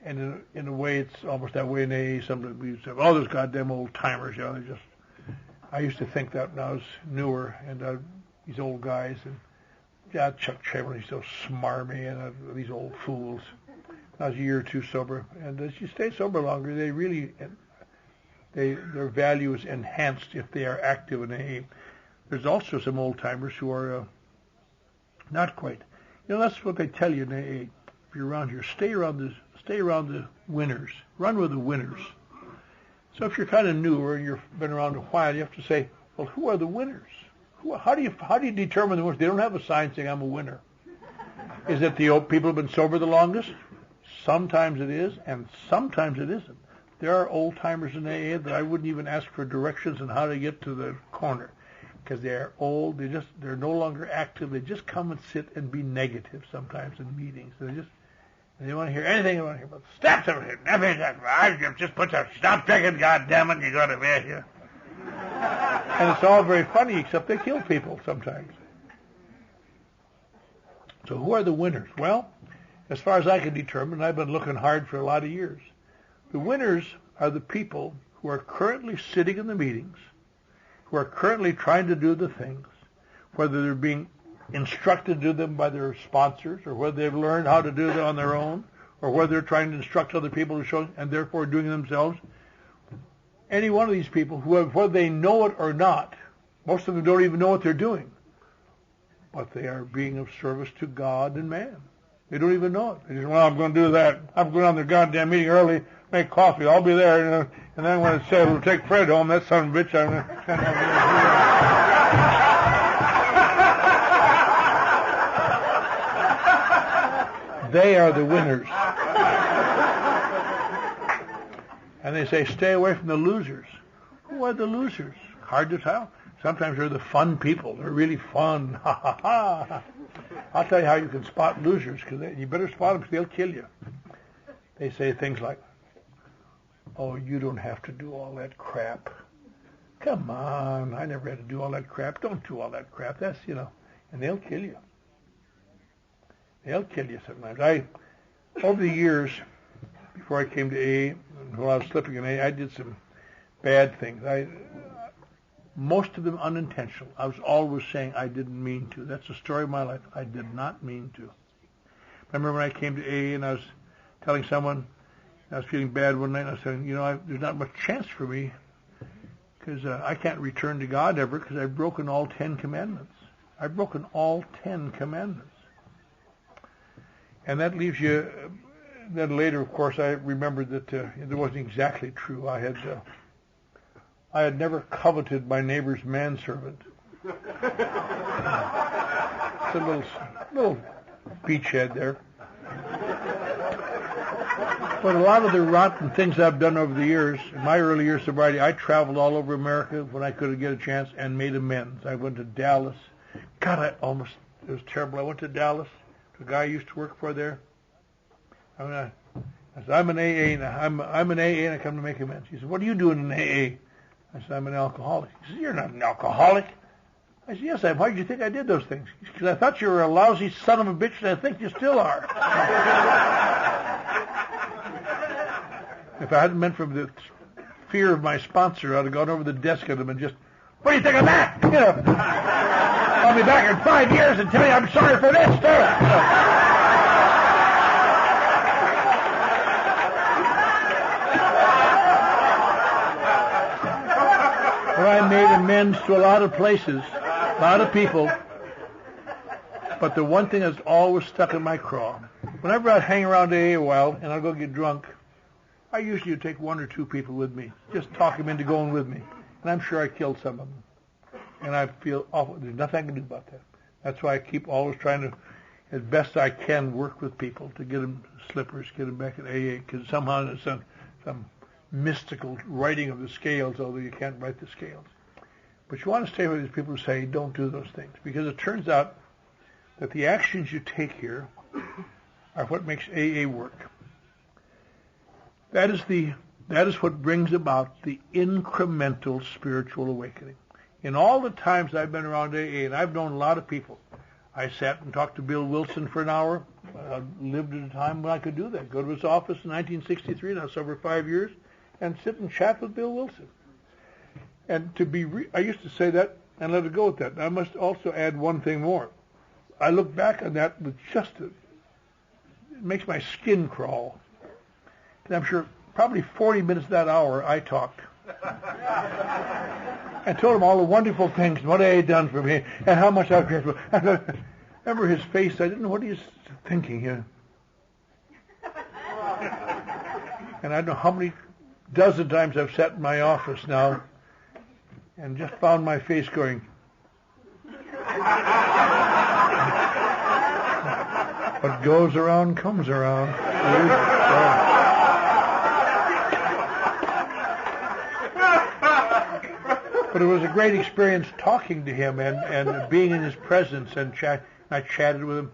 And in a way, it's almost that way in AA. Sometimes we say, oh, those goddamn old timers, I used to think that when I was newer, and these old guys, and Chuck Chamberlain, he's so smarmy, and these old fools. I was a year or two sober, and as you stay sober longer, their value is enhanced if they are active in AA. There's also some old timers who are not quite. That's what they tell you in AA. If you're around here, stay around the winners. Run with the winners. So if you're kind of newer and you've been around a while, you have to say, well, who are the winners? How do you determine the winners? They don't have a sign saying I'm a winner. Is it the old people who've been sober the longest? Sometimes it is, and sometimes it isn't. There are old timers in AA that I wouldn't even ask for directions on how to get to the corner, because they're old. They're no longer active. They just come and sit and be negative sometimes in meetings. They want to hear anything they want to hear about. Stop something. I just put that. Stop drinking, goddammit. You got to be here. And it's all very funny, except they kill people sometimes. So who are the winners? Well, as far as I can determine, I've been looking hard for a lot of years. The winners are the people who are currently sitting in the meetings, who are currently trying to do the things, whether they're being instructed to do them by their sponsors, or whether they've learned how to do them on their own, or whether they're trying to instruct other people to show, and therefore doing it themselves. Any one of these people, whether they know it or not, most of them don't even know what they're doing, but they are being of service to God and man. They don't even know it. They just, I'm going to do that. I'm going on their goddamn meeting early, make coffee. I'll be there. And then when it's said, we'll take Fred home, that son of a bitch, They are the winners. And they say, stay away from the losers. Who are the losers? Hard to tell. Sometimes they're the fun people. They're really fun. Ha, ha, ha. I'll tell you how you can spot losers, because you better spot them because they'll kill you. They say things like, oh, you don't have to do all that crap. Come on, I never had to do all that crap. Don't do all that crap. That's, and they'll kill you. They'll kill you sometimes. Over the years, before I came to AA, and while I was slipping in AA, I did some bad things. Most of them unintentional. I was always saying I didn't mean to. That's the story of my life. I did not mean to. I remember when I came to AA and I was telling someone, I was feeling bad one night, and I was saying, there's not much chance for me because I can't return to God ever because I've broken all 10 commandments. I've broken all 10 commandments. And that leaves you then later, of course, I remembered that it wasn't exactly true. I had never coveted my neighbor's manservant. It's a little beachhead there. But a lot of the rotten things I've done over the years, in my early years of sobriety, I traveled all over America when I could get a chance and made amends. I went to Dallas. God, it was terrible. I went to Dallas to a guy I used to work for there. I said, I'm an AA now. I'm an AA and I come to make amends. He said, what are you doing in AA? I said, I'm an alcoholic. He said, you're not an alcoholic. I said, yes, I am. Why did you think I did those things? Because I thought you were a lousy son of a bitch, and I think you still are. If I hadn't meant from the fear of my sponsor, I'd have gone over the desk at him and just, what do you think of that? You know, I'll be back in 5 years and tell you I'm sorry for this, too. I made amends to a lot of places, a lot of people, but the one thing that's always stuck in my craw, whenever I'd hang around AA a while and I'd go get drunk, I usually would take 1 or 2 people with me, just talk them into going with me, and I'm sure I killed some of them, and I feel awful. There's nothing I can do about that. That's why I keep always trying to, as best I can, work with people to get them slippers, get them back at AA, because somehow there's some mystical writing of the scales, although you can't write the scales. But you want to stay with these people who say, don't do those things, because it turns out that the actions you take here are what makes AA work. That is what brings about the incremental spiritual awakening. In all the times I've been around AA, and I've known a lot of people, I sat and talked to Bill Wilson for an hour. I lived at a time when I could do that. Go to his office in 1963, and I was sober 5 years, and sit and chat with Bill Wilson. And I used to say that and let it go with that. And I must also add one thing more. I look back on that with it makes my skin crawl. And I'm sure probably 40 minutes of that hour I talked. I told him all the wonderful things and what I had done for me and how much I've cared for. I remember his face. I didn't know what he was thinking here. And I don't know how many dozen times I've sat in my office now and just found my face going. What goes around comes around. But it was a great experience talking to him and being in his presence and I chatted with him,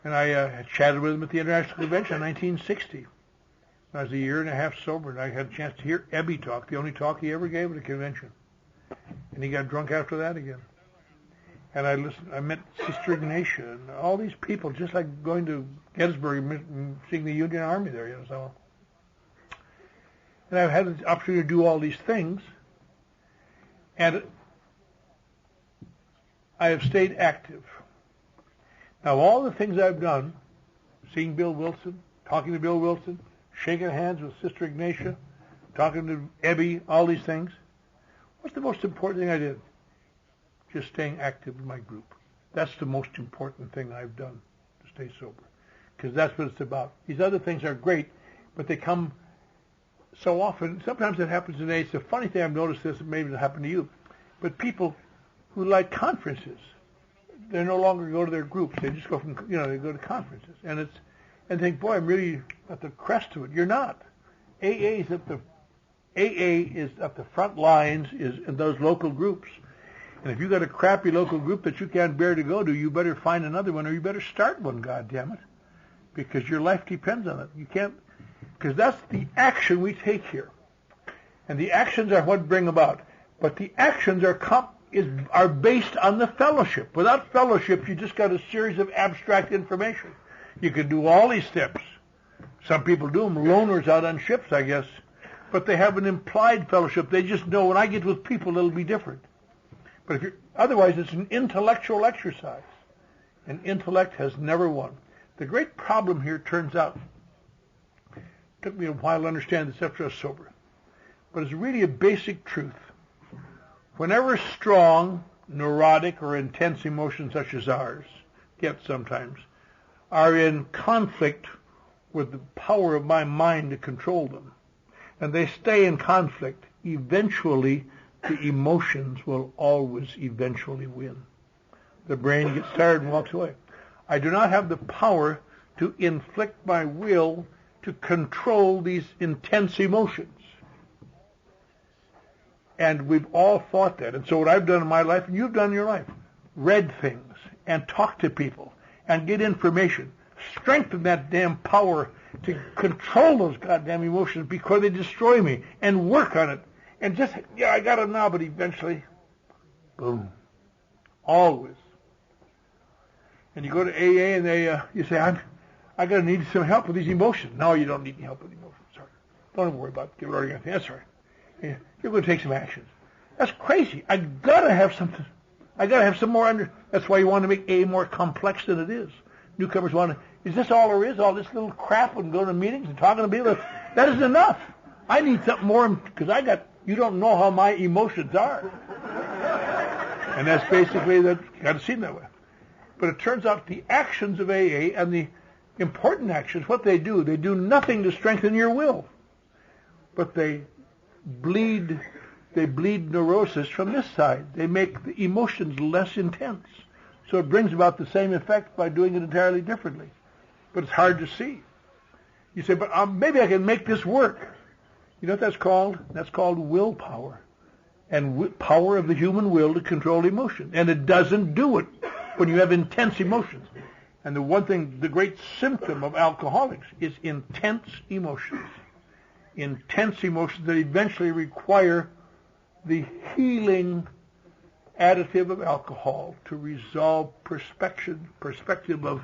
and I chatted with him at the International Convention in 1960. I was a year and a half sober, and I had a chance to hear Ebby talk, the only talk he ever gave at a convention. And he got drunk after that again. And I met Sister Ignatia and all these people, just like going to Gettysburg and seeing the Union Army there, so. And I've had the opportunity to do all these things, and I have stayed active. Now, all the things I've done, seeing Bill Wilson, talking to Bill Wilson, shaking hands with Sister Ignatia, talking to Ebby, all these things, what's the most important thing I did? Just staying active in my group. That's the most important thing I've done to stay sober, because that's what it's about. These other things are great, but they come so often. Sometimes it happens today. It's a funny thing. I've noticed this. Maybe it'll happen to you. But people who like conferences, they no longer go to their groups. They just go they go to conferences, and think, boy, I'm really at the crest of it. You're not. AA is at the front lines, is in those local groups. And if you've got a crappy local group that you can't bear to go to, you better find another one, or you better start one, goddammit, because your life depends on it. You can't, because that's the action we take here. And the actions are what bring about. But the actions are based on the fellowship. Without fellowship, you just got a series of abstract information. You can do all these steps. Some people do them, loners out on ships, I guess. But they have an implied fellowship. They just know when I get with people, it'll be different. But otherwise, it's an intellectual exercise. And intellect has never won. The great problem here turns out, it took me a while to understand this after I was sober, but it's really a basic truth. Whenever strong, neurotic, or intense emotions such as ours get sometimes, are in conflict with the power of my mind to control them, and they stay in conflict, eventually the emotions will always eventually win. The brain gets tired and walks away. I do not have the power to inflict my will to control these intense emotions. And we've all fought that. And so what I've done in my life, and you've done in your life, read things and talk to people and get information. Strengthen that damn power to control those goddamn emotions because they destroy me, and work on it. And just, yeah, I got it now, but eventually, boom. Always. And you go to AA and you say, I got to need some help with these emotions. No, you don't need any help with emotions. Sorry. Don't even worry about it. Give it already. That's all right. Yeah, you're going to take some actions. That's crazy. I got to have something. I got to have some more under. That's why you want to make AA more complex than it is. Newcomers want to, is this all there is? All this little crap and going to meetings and talking to people? That isn't enough. I need something more because you don't know how my emotions are. And that's basically that. You got to see it that way. But it turns out the actions of AA and the important actions, what they do nothing to strengthen your will. But they bleed neurosis from this side. They make the emotions less intense. So it brings about the same effect by doing it entirely differently. But it's hard to see. You say, but maybe I can make this work. You know what that's called? That's called willpower. And power of the human will to control emotion. And it doesn't do it when you have intense emotions. And the one thing, the great symptom of alcoholics is intense emotions. Intense emotions that eventually require the healing additive of alcohol to resolve perspective of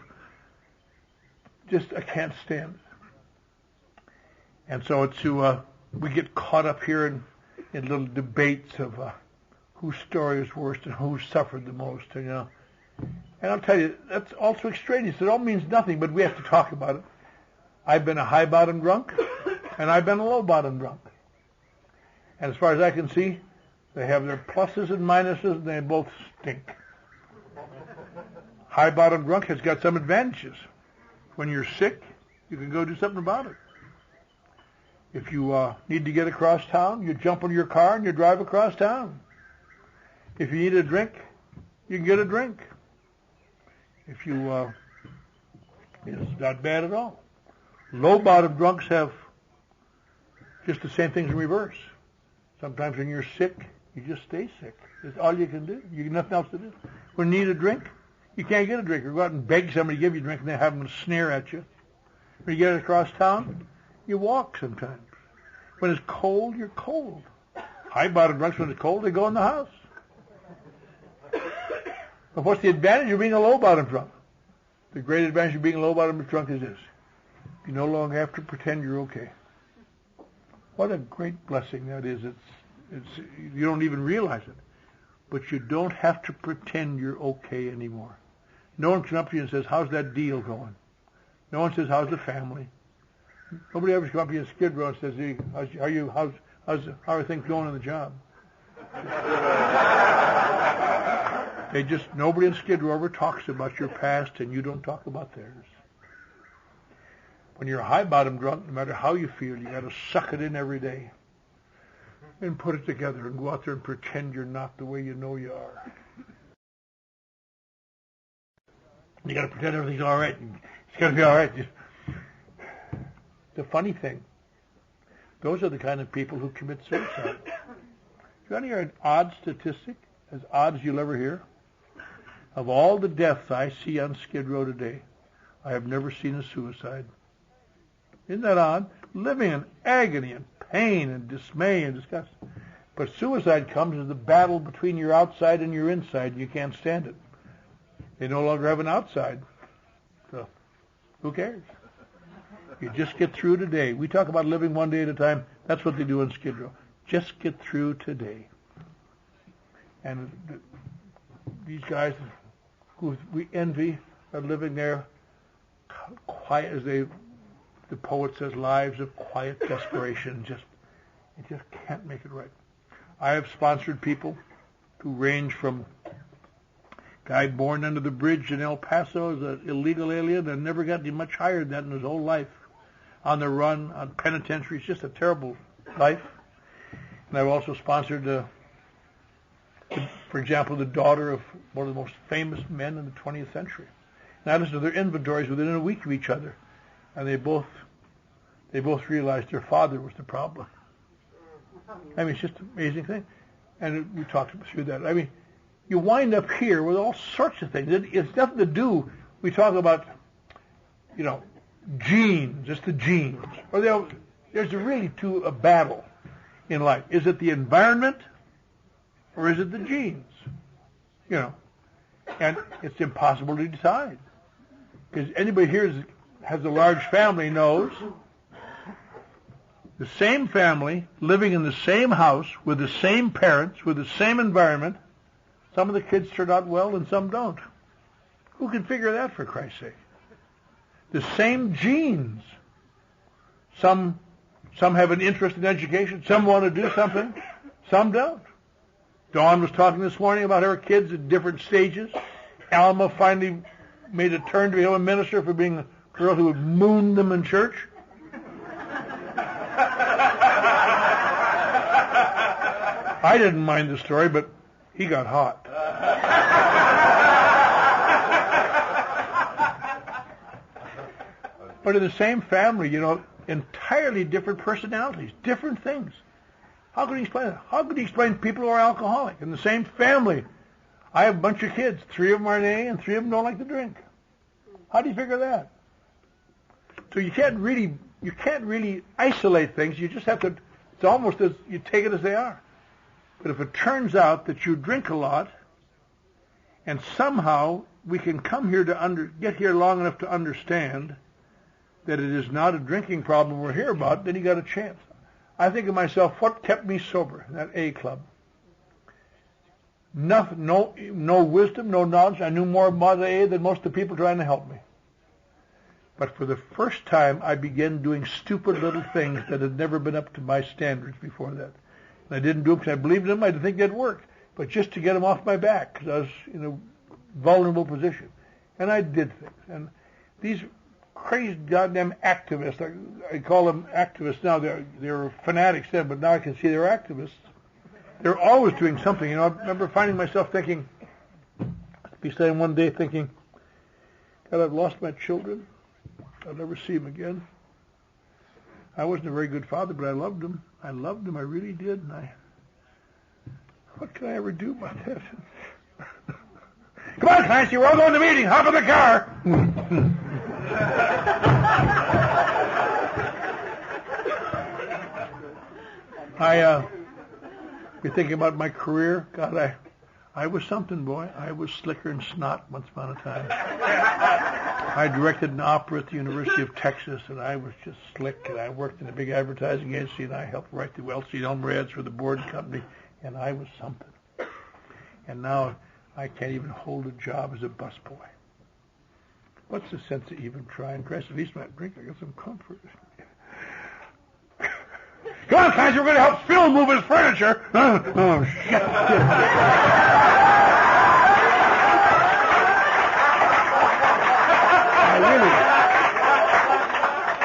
just, I can't stand it. And so it's we get caught up here in little debates of whose story is worst and who suffered the most, And I'll tell you, that's also extraneous. It all means nothing, but we have to talk about it. I've been a high-bottom drunk, and I've been a low-bottom drunk. And as far as I can see, they have their pluses and minuses, and they both stink. High-bottom drunk has got some advantages. When you're sick, you can go do something about it. If you need to get across town, you jump in your car and you drive across town. If you need a drink, you can get a drink. If you, it's not bad at all. Low-bottom drunks have just the same things in reverse. Sometimes when you're sick, you just stay sick. That's all you can do. You got nothing else to do. When you need a drink, you can't get a drink. You go out and beg somebody to give you a drink, and they have them sneer at you. When you get across town, you walk sometimes. When it's cold, you're cold. High-bottom drunks, when it's cold, they go in the house. But what's the advantage of being a low-bottom drunk? The great advantage of being a low-bottom drunk is this. You no longer have to pretend you're okay. What a great blessing that is. It's you don't even realize it. But you don't have to pretend you're okay anymore. No one comes up to you and says, how's that deal going? No one says, how's the family? Nobody ever comes up to you in Skid Row and says, hey, how are things going on the job? Nobody in Skid Row ever talks about your past, and you don't talk about theirs. When you're a high-bottom drunk, no matter how you feel, you got to suck it in every day and put it together and go out there and pretend you're not the way you know you are. You got to pretend everything's all right. It's got to be all right. The funny thing, those are the kind of people who commit suicide. You want to hear an odd statistic, as odd as you'll ever hear? Of all the deaths I see on Skid Row today, I have never seen a suicide. Isn't that odd? Living in agony and pain and dismay and disgust. But suicide comes as the battle between your outside and your inside, and you can't stand it. They no longer have an outside. So, who cares? You just get through today. We talk about living one day at a time. That's what they do in Skid Row. Just get through today. And these guys who we envy are living there quiet, as the poet says, lives of quiet desperation. You just can't make it right. I have sponsored people who range from guy born under the bridge in El Paso as an illegal alien and never got any much higher than that in his whole life. on the run, on penitentiaries, just a terrible life. And I've also sponsored, for example, the daughter of one of the most famous men in the 20th century. And I listened to their inventories within a week of each other, and they both realized their father was the problem. I mean, it's just an amazing thing. And we talked through that. I mean, you wind up here with all sorts of things. It's nothing to do. We talk about, genes, just the genes. Or there's really a battle in life. Is it the environment or is it the genes? And it's impossible to decide. Because anybody here has a large family knows the same family living in the same house with the same parents, with the same environment, some of the kids turn out well and some don't. Who can figure that, for Christ's sake? The same genes. Some have an interest in education. Some want to do something. Some don't. Dawn was talking this morning about her kids at different stages. Alma finally made a turn to become a minister for being a girl who would moon them in church. I didn't mind the story, but he got hot. But in the same family, entirely different personalities, different things. How could he explain that? How could he explain people who are alcoholic in the same family? I have a bunch of kids. 3 of them are in A, and 3 of them don't like to drink. How do you figure that? So you can't really isolate things. You just have to. It's almost as you take it as they are. But if it turns out that you drink a lot, and somehow we can come here get here long enough to understand that it is not a drinking problem we're here about, then you got a chance. I think of myself, what kept me sober in that A club? Nothing, no wisdom, no knowledge. I knew more about A than most of the people trying to help me. But for the first time, I began doing stupid little things that had never been up to my standards before that. And I didn't do them because I believed in them. I didn't think they'd work. But just to get them off my back, because I was in a vulnerable position. And I did things. And these crazy goddamn activists, I call them activists now. They're fanatics then, but now I can see they're activists. They're always doing something. I remember finding myself thinking, be saying one day thinking, God, I've lost my children. I'll never see them again. I wasn't a very good father, but I loved them. I really did. And what can I ever do about that? Come on, Clancy, we're all going to the meeting. Hop in the car. You're thinking about my career? God, I was something, boy. I was slicker than snot once upon a time. I directed an opera at the University of Texas, and I was just slick, and I worked in a big advertising agency, and I helped write the Wellesley Elmer ads for the board company, and I was something. And now I can't even hold a job as a busboy. What's the sense of even trying? Christ, at least when I drink, I got some comfort. Come on, Clancy, we're going to help Phil move his furniture. Oh, shit.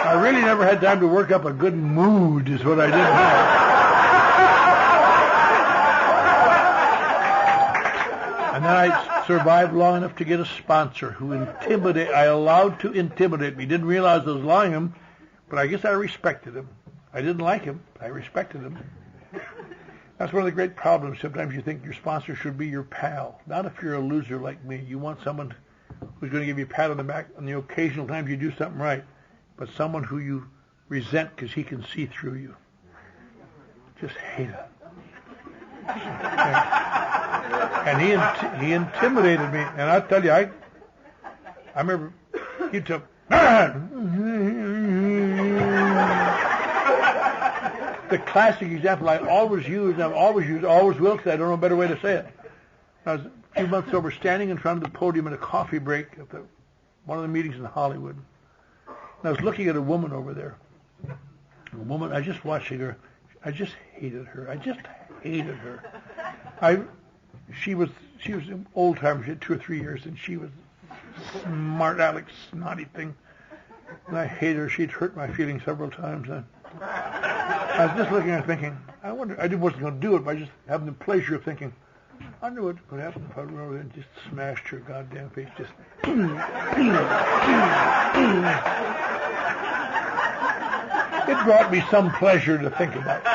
I really never had time to work up a good mood, is what I did have. And then I survived long enough to get a sponsor who I allowed to intimidate me. Didn't realize I was allowing him, but I guess I respected him. I didn't like him. I respected him. That's one of the great problems. Sometimes you think your sponsor should be your pal. Not if you're a loser like me. You want someone who's going to give you a pat on the back on the occasional times you do something right, but someone who you resent because he can see through you. Just hate it. And he intimidated me. And I tell you, I remember he took. The classic example I always use, and I've always used, always will, because I don't know a better way to say it. I was a few months sober, standing in front of the podium at a coffee break at one of the meetings in Hollywood. And I was looking at a woman over there. A woman, I just watching her. I just hated her. She was an old timer. She had 2 or 3 years, and she was smart aleck, snotty thing. And I hate her. She'd hurt my feelings several times. I was just looking at her thinking, I wonder, I wasn't going to do it, but I just having the pleasure of thinking, I wonder what would happen if I went over there and just smashed her goddamn face. Just. It brought me some pleasure to think about.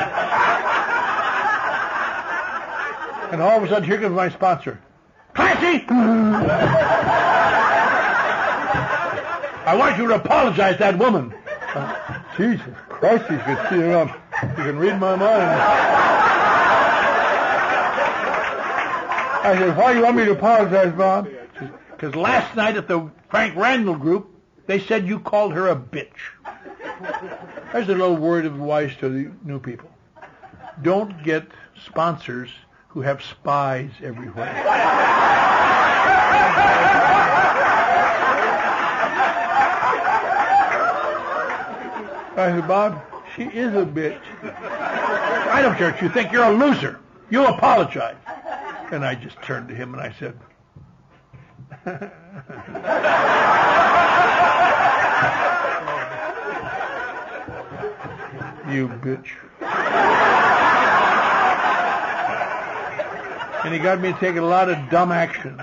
And all of a sudden, here comes my sponsor. Clancy! I want you to apologize to that woman. Jesus Christ, you can see her. You can read my mind. I said, why do you want me to apologize, Bob? Because last night at the Frank Randall group, they said you called her a bitch. There's a little word of advice to the new people. Don't get sponsors who have spies everywhere. I said, Bob, she is a bitch. I don't care if you think you're a loser. You apologize. And I just turned to him and I said, you bitch. And he got me to take a lot of dumb actions.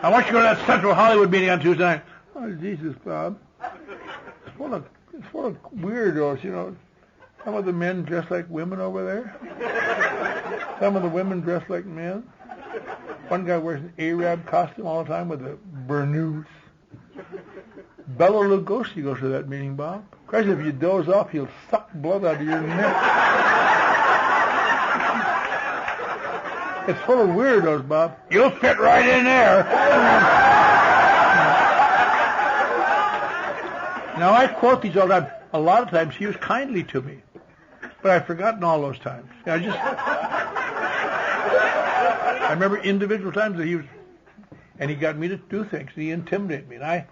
I want you to go to that Central Hollywood meeting on Tuesday night. Oh, Jesus, Bob. It's full of weirdos, you know. Some of the men dress like women over there. Some of the women dress like men. One guy wears an Arab costume all the time with a burnous. Bela Lugosi goes to that meeting, Bob. Christ, if you doze off, he'll suck blood out of your neck. It's full of weirdos, Bob. You'll fit right in there. Now, I quote these all the time. A lot of times he was kindly to me, but I've forgotten all those times. I remember individual times that he was, and he got me to do things. He intimidated me, and I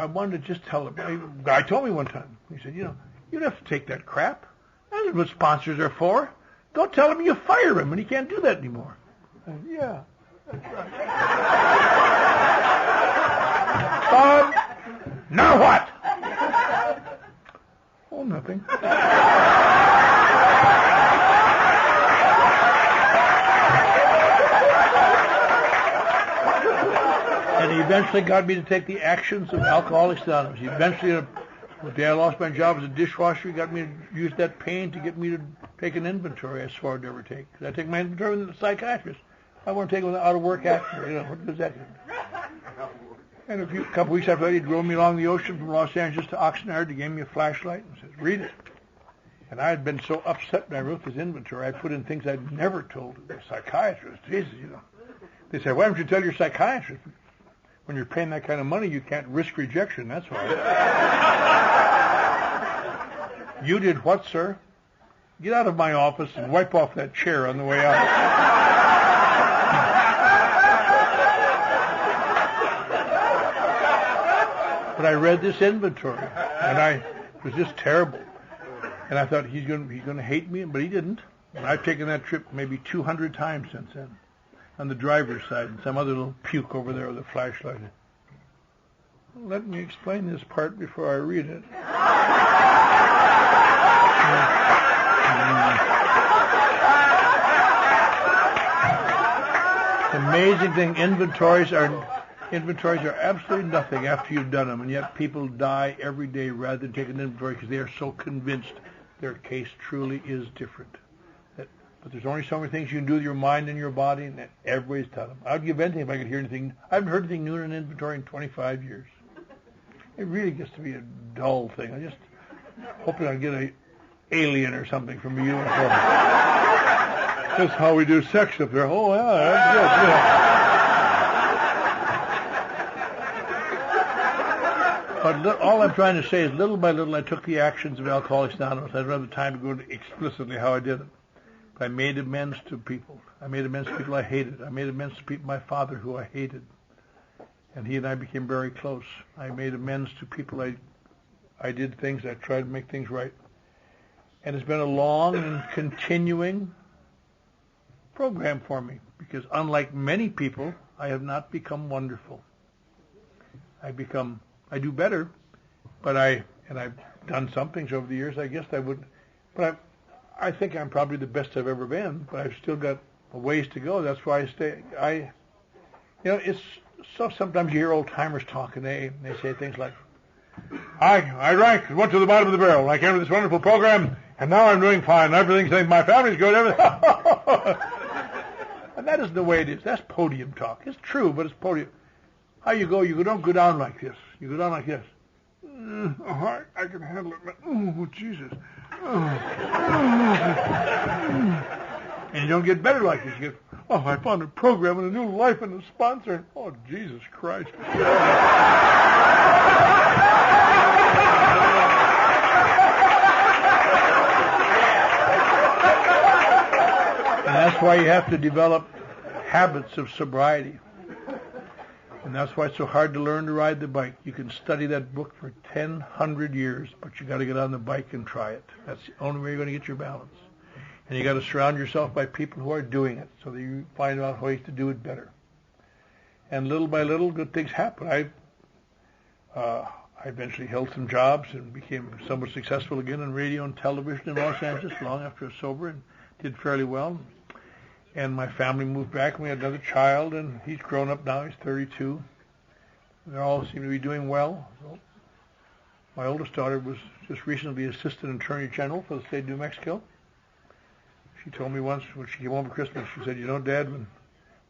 wanted to just tell him. A guy told me one time. He said, you know, you don't have to take that crap. That's what sponsors are for. Go tell him you fire him, and he can't do that anymore. I said, yeah, that's right. Bob, now what? Oh, nothing. And he eventually got me to take the actions of Alcoholics Anonymous. He eventually, the day I lost my job as a dishwasher, he got me to use that pain to get me to take an inventory I swore I'd never take. I take my inventory with the psychiatrist. I want to take it with an out-of-work action. You know, what does that do? And a couple weeks after that, he drove me along the ocean from Los Angeles to Oxnard. He gave me a flashlight and says, read it. And I had been so upset when I wrote this inventory, I put in things I'd never told the psychiatrist. Jesus, you know. They said, why don't you tell your psychiatrist? When you're paying that kind of money, you can't risk rejection, that's why. You did what, sir? Get out of my office and wipe off that chair on the way out. But I read this inventory, and it was just terrible. And I thought he's going to hate me, but he didn't. And I've taken that trip maybe 200 times since then, on the driver's side, and some other little puke over there with a flashlight. Let me explain this part before I read it. The amazing thing, inventories are absolutely nothing after you've done them, and yet people die every day rather than take an inventory because they are so convinced their case truly is different. But there's only so many things you can do with your mind and your body, and everybody's done them. I'd give anything if I could hear anything. I haven't heard anything new in an inventory in 25 years. It really gets to be a dull thing. I just hoping I'll get an alien or something from a uniform. That's how we do sex up there. Oh, yeah, that's good. Yeah. But all I'm trying to say is, little by little, I took the actions of Alcoholics Anonymous. I don't have the time to go into explicitly how I did it. But I made amends to people. I made amends to people I hated. I made amends to people, my father, who I hated. And he and I became very close. I made amends to people I did things. I tried to make things right. And it's been a long and continuing program for me, because unlike many people, I have not become wonderful. I do better, But I've done some things over the years. I guess I would, but I think I'm probably the best I've ever been. But I've still got a ways to go. That's why I stay. It's so. Sometimes you hear old timers talking. They say things like, I drank and went to the bottom of the barrel. And I came to this wonderful program, and now I'm doing fine. Everything's my family's good. Everything. And that isn't the way it is. That's podium talk. It's true, but it's podium. How you go? You don't go down like this. You go down like this. I can handle it. Oh, Jesus. And you don't get better like this. You get, I found a program and a new life and a sponsor. Oh, Jesus Christ. And that's why you have to develop habits of sobriety. And that's why it's so hard to learn to ride the bike. You can study that book for 1,000 years, but you got to get on the bike and try it. That's the only way you're going to get your balance. And you got to surround yourself by people who are doing it, so that you find out ways to do it better. And little by little, good things happen. I eventually held some jobs and became somewhat successful again in radio and television in Los Angeles long after I was sober, and did fairly well. And my family moved back, and we had another child, and he's grown up now. He's 32. They all seem to be doing well. So my oldest daughter was just recently Assistant Attorney General for the state of New Mexico. She told me once when she came home for Christmas, she said, Dad, when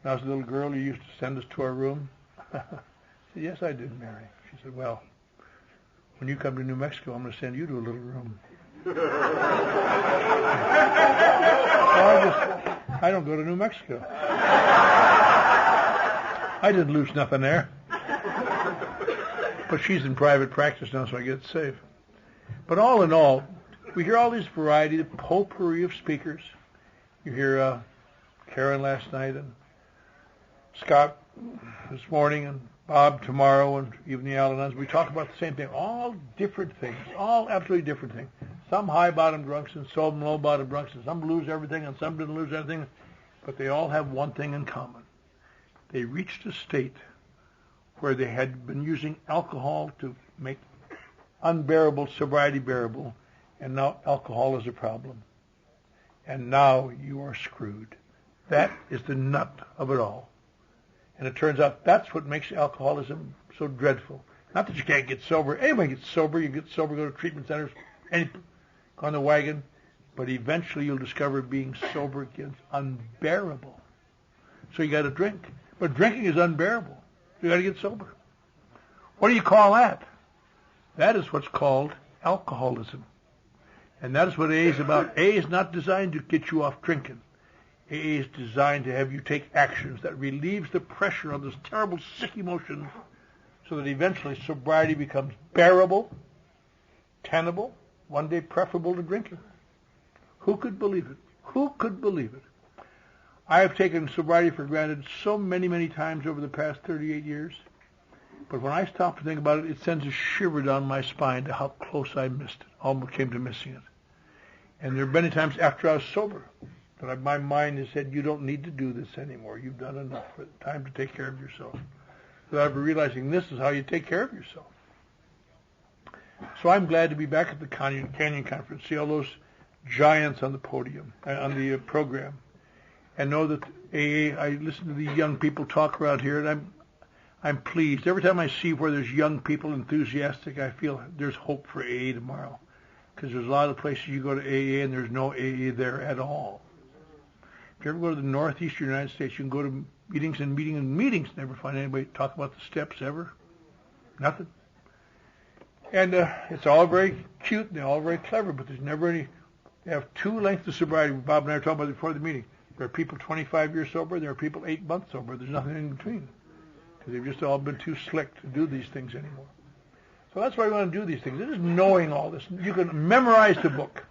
I was a little girl, you used to send us to our room. I said, yes, I did, Mary. She said, well, when you come to New Mexico, I'm going to send you to a little room. I don't go to New Mexico. I didn't lose nothing there. But she's in private practice now, so I get safe. But all in all, we hear all this variety, the potpourri of speakers. You hear Karen last night, and Scott this morning, and Bob tomorrow, and even the Al-Anons. We talk about the same thing, all different things, all absolutely different things. Some high-bottom drunks and some low-bottom drunks, and some lose everything and some didn't lose everything. But they all have one thing in common. They reached a state where they had been using alcohol to make unbearable sobriety bearable, and now alcohol is a problem. And now you are screwed. That is the nut of it all. And it turns out that's what makes alcoholism so dreadful. Not that you can't get sober. Anybody gets sober. You get sober, go to treatment centers, go on the wagon. But eventually you'll discover being sober gets unbearable. So you got to drink. But drinking is unbearable. You got to get sober. What do you call that? That is what's called alcoholism. And that is what AA is about. AA is not designed to get you off drinking. AA is designed to have you take actions that relieves the pressure of those terrible sick emotions so that eventually sobriety becomes bearable, tenable, one day preferable to drinking. Who could believe it? Who could believe it? I have taken sobriety for granted so many, many times over the past 38 years. But when I stop to think about it, it sends a shiver down my spine to how close I missed it, almost came to missing it. And there have been times after I was sober that my mind has said, you don't need to do this anymore. You've done enough. It's time to take care of yourself. So I've been realizing this is how you take care of yourself. So I'm glad to be back at the Canyon Conference, see all those giants on the podium, on the program, and know that AA, I listen to the young people talk around here, and I'm pleased. Every time I see where there's young people enthusiastic, I feel there's hope for AA tomorrow. Because there's a lot of places you go to AA and there's no AA there at all. If you ever go to the northeastern United States, you can go to meetings and meetings, never find anybody talk about the steps ever. Nothing. And it's all very cute and they're all very clever, but there's never any. They have two lengths of sobriety. Bob and I were talking about before the meeting. There are people 25 years sober. There are people 8 months sober. There's nothing in between. Because they've just all been too slick to do these things anymore. So that's why we want to do these things. It is knowing all this. You can memorize the book.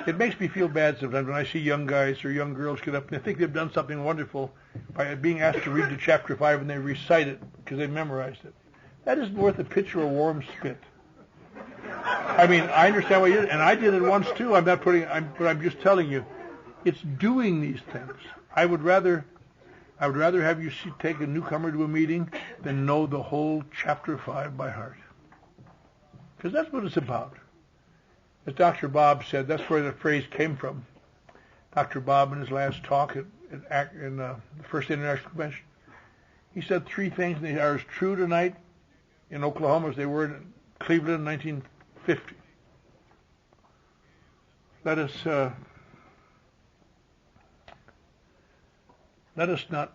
It makes me feel bad sometimes when I see young guys or young girls get up and they think they've done something wonderful by being asked to read the chapter 5 and they recite it because they memorized it. That isn't worth a pitcher of warm spit. I mean, I understand what you did, and I did it once too. I'm not putting, but I'm just telling you, it's doing these things. I would rather have you take a newcomer to a meeting than know the whole chapter 5 by heart. Because that's what it's about. As Dr. Bob said, that's where the phrase came from. Dr. Bob, in his last talk in the First International Convention, he said three things that are as true tonight in Oklahoma as they were in Cleveland in 1950. Let us not,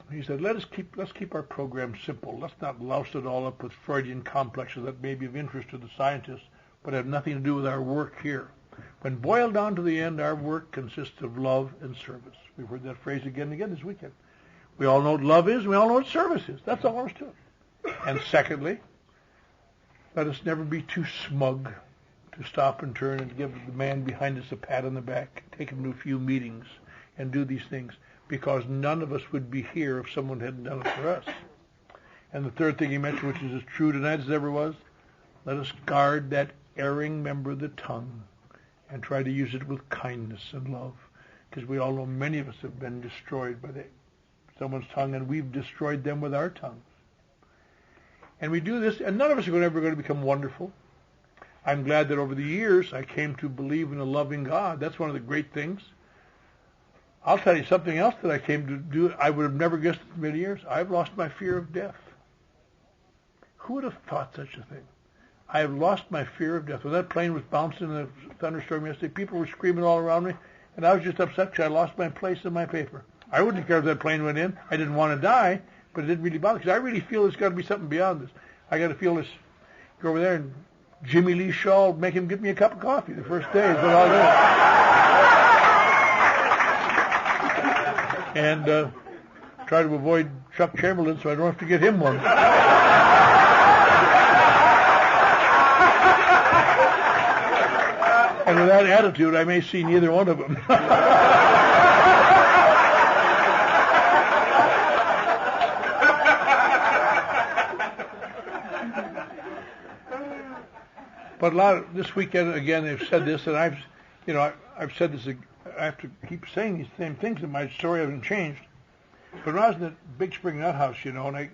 he said, let's keep our program simple. Let's not louse it all up with Freudian complexes that may be of interest to the scientists, but have nothing to do with our work here. When boiled down to the end, our work consists of love and service. We've heard that phrase again and again this weekend. We all know what love is, and we all know what service is. That's all there is to it. And secondly, let us never be too smug to stop and turn and give the man behind us a pat on the back, take him to a few meetings, and do these things, because none of us would be here if someone hadn't done it for us. And the third thing he mentioned, which is as true tonight as it ever was, let us guard that erring member of the tongue and try to use it with kindness and love, because we all know many of us have been destroyed by someone's tongue, and we've destroyed them with our tongues. And we do this, and none of us are ever going to become wonderful. I'm glad that over the years I came to believe in a loving God. That's one of the great things. I'll tell you something else that I came to do. I would have never guessed in many years. I've lost my fear of death. Who would have thought such a thing? I have lost my fear of death. When that plane was bouncing in a thunderstorm yesterday, people were screaming all around me, and I was just upset because I lost my place in my paper. I wouldn't care if that plane went in. I didn't want to die, but it didn't really bother, because I really feel there's got to be something beyond this. I got to feel this. Go over there and Jimmy Lee Shaw, make him get me a cup of coffee the first day is what I'll do. And try to avoid Chuck Chamberlain so I don't have to get him one. And with that attitude, I may see neither one of them. But this weekend, again, they've said this, and I've said this. I have to keep saying these same things, and my story hasn't changed. But when I was in that Big Spring Nut House, and I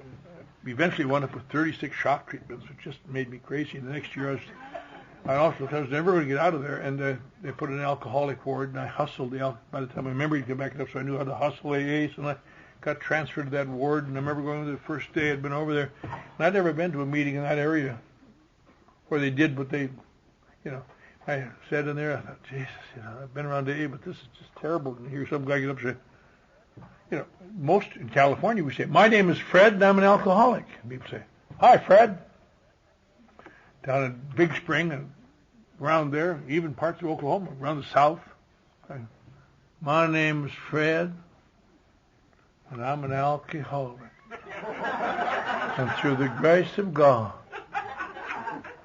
eventually wound up with 36 shock treatments, which just made me crazy. And the next year, I was never going to get out of there, and they put an alcoholic ward, and I hustled by the time I remembered to get back up, so I knew how to hustle AAs, and I got transferred to that ward. And I remember going to the first day I'd been over there, and I'd never been to a meeting in that area where they did what they, I said in there, I thought, Jesus, I've been around AA, but this is just terrible. And hear some guy get up and say, most in California we say, my name is Fred and I'm an alcoholic. And people say, hi, Fred. Down in Big Spring and around there, even parts of Oklahoma, around the south. My name is Fred and I'm an alcoholic. And through the grace of God,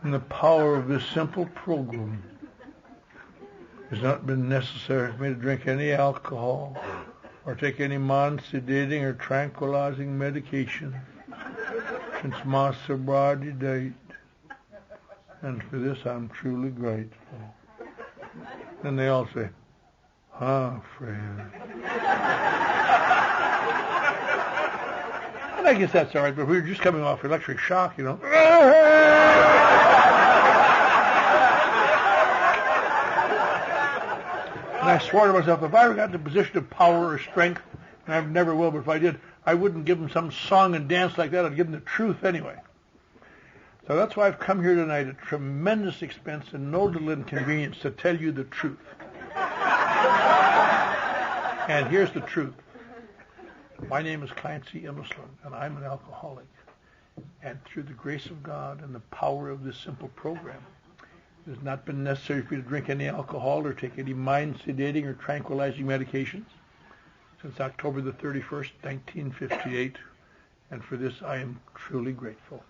and the power of this simple program, it has not been necessary for me to drink any alcohol or take any mind-sedating or tranquilizing medication since my sobriety date. And for this I'm truly grateful. Then they all say, Fred. And I guess that's all right, but we were just coming off electric shock, And I swore to myself, if I ever got in a position of power or strength, and I never will, but if I did, I wouldn't give them some song and dance like that. I'd give them the truth anyway. So that's why I've come here tonight at tremendous expense and no little inconvenience to tell you the truth. And here's the truth. My name is Clancy, and I'm an alcoholic. And through the grace of God and the power of this simple program, it has not been necessary for you to drink any alcohol or take any mind-sedating or tranquilizing medications since October the 31st, 1958. And for this, I am truly grateful.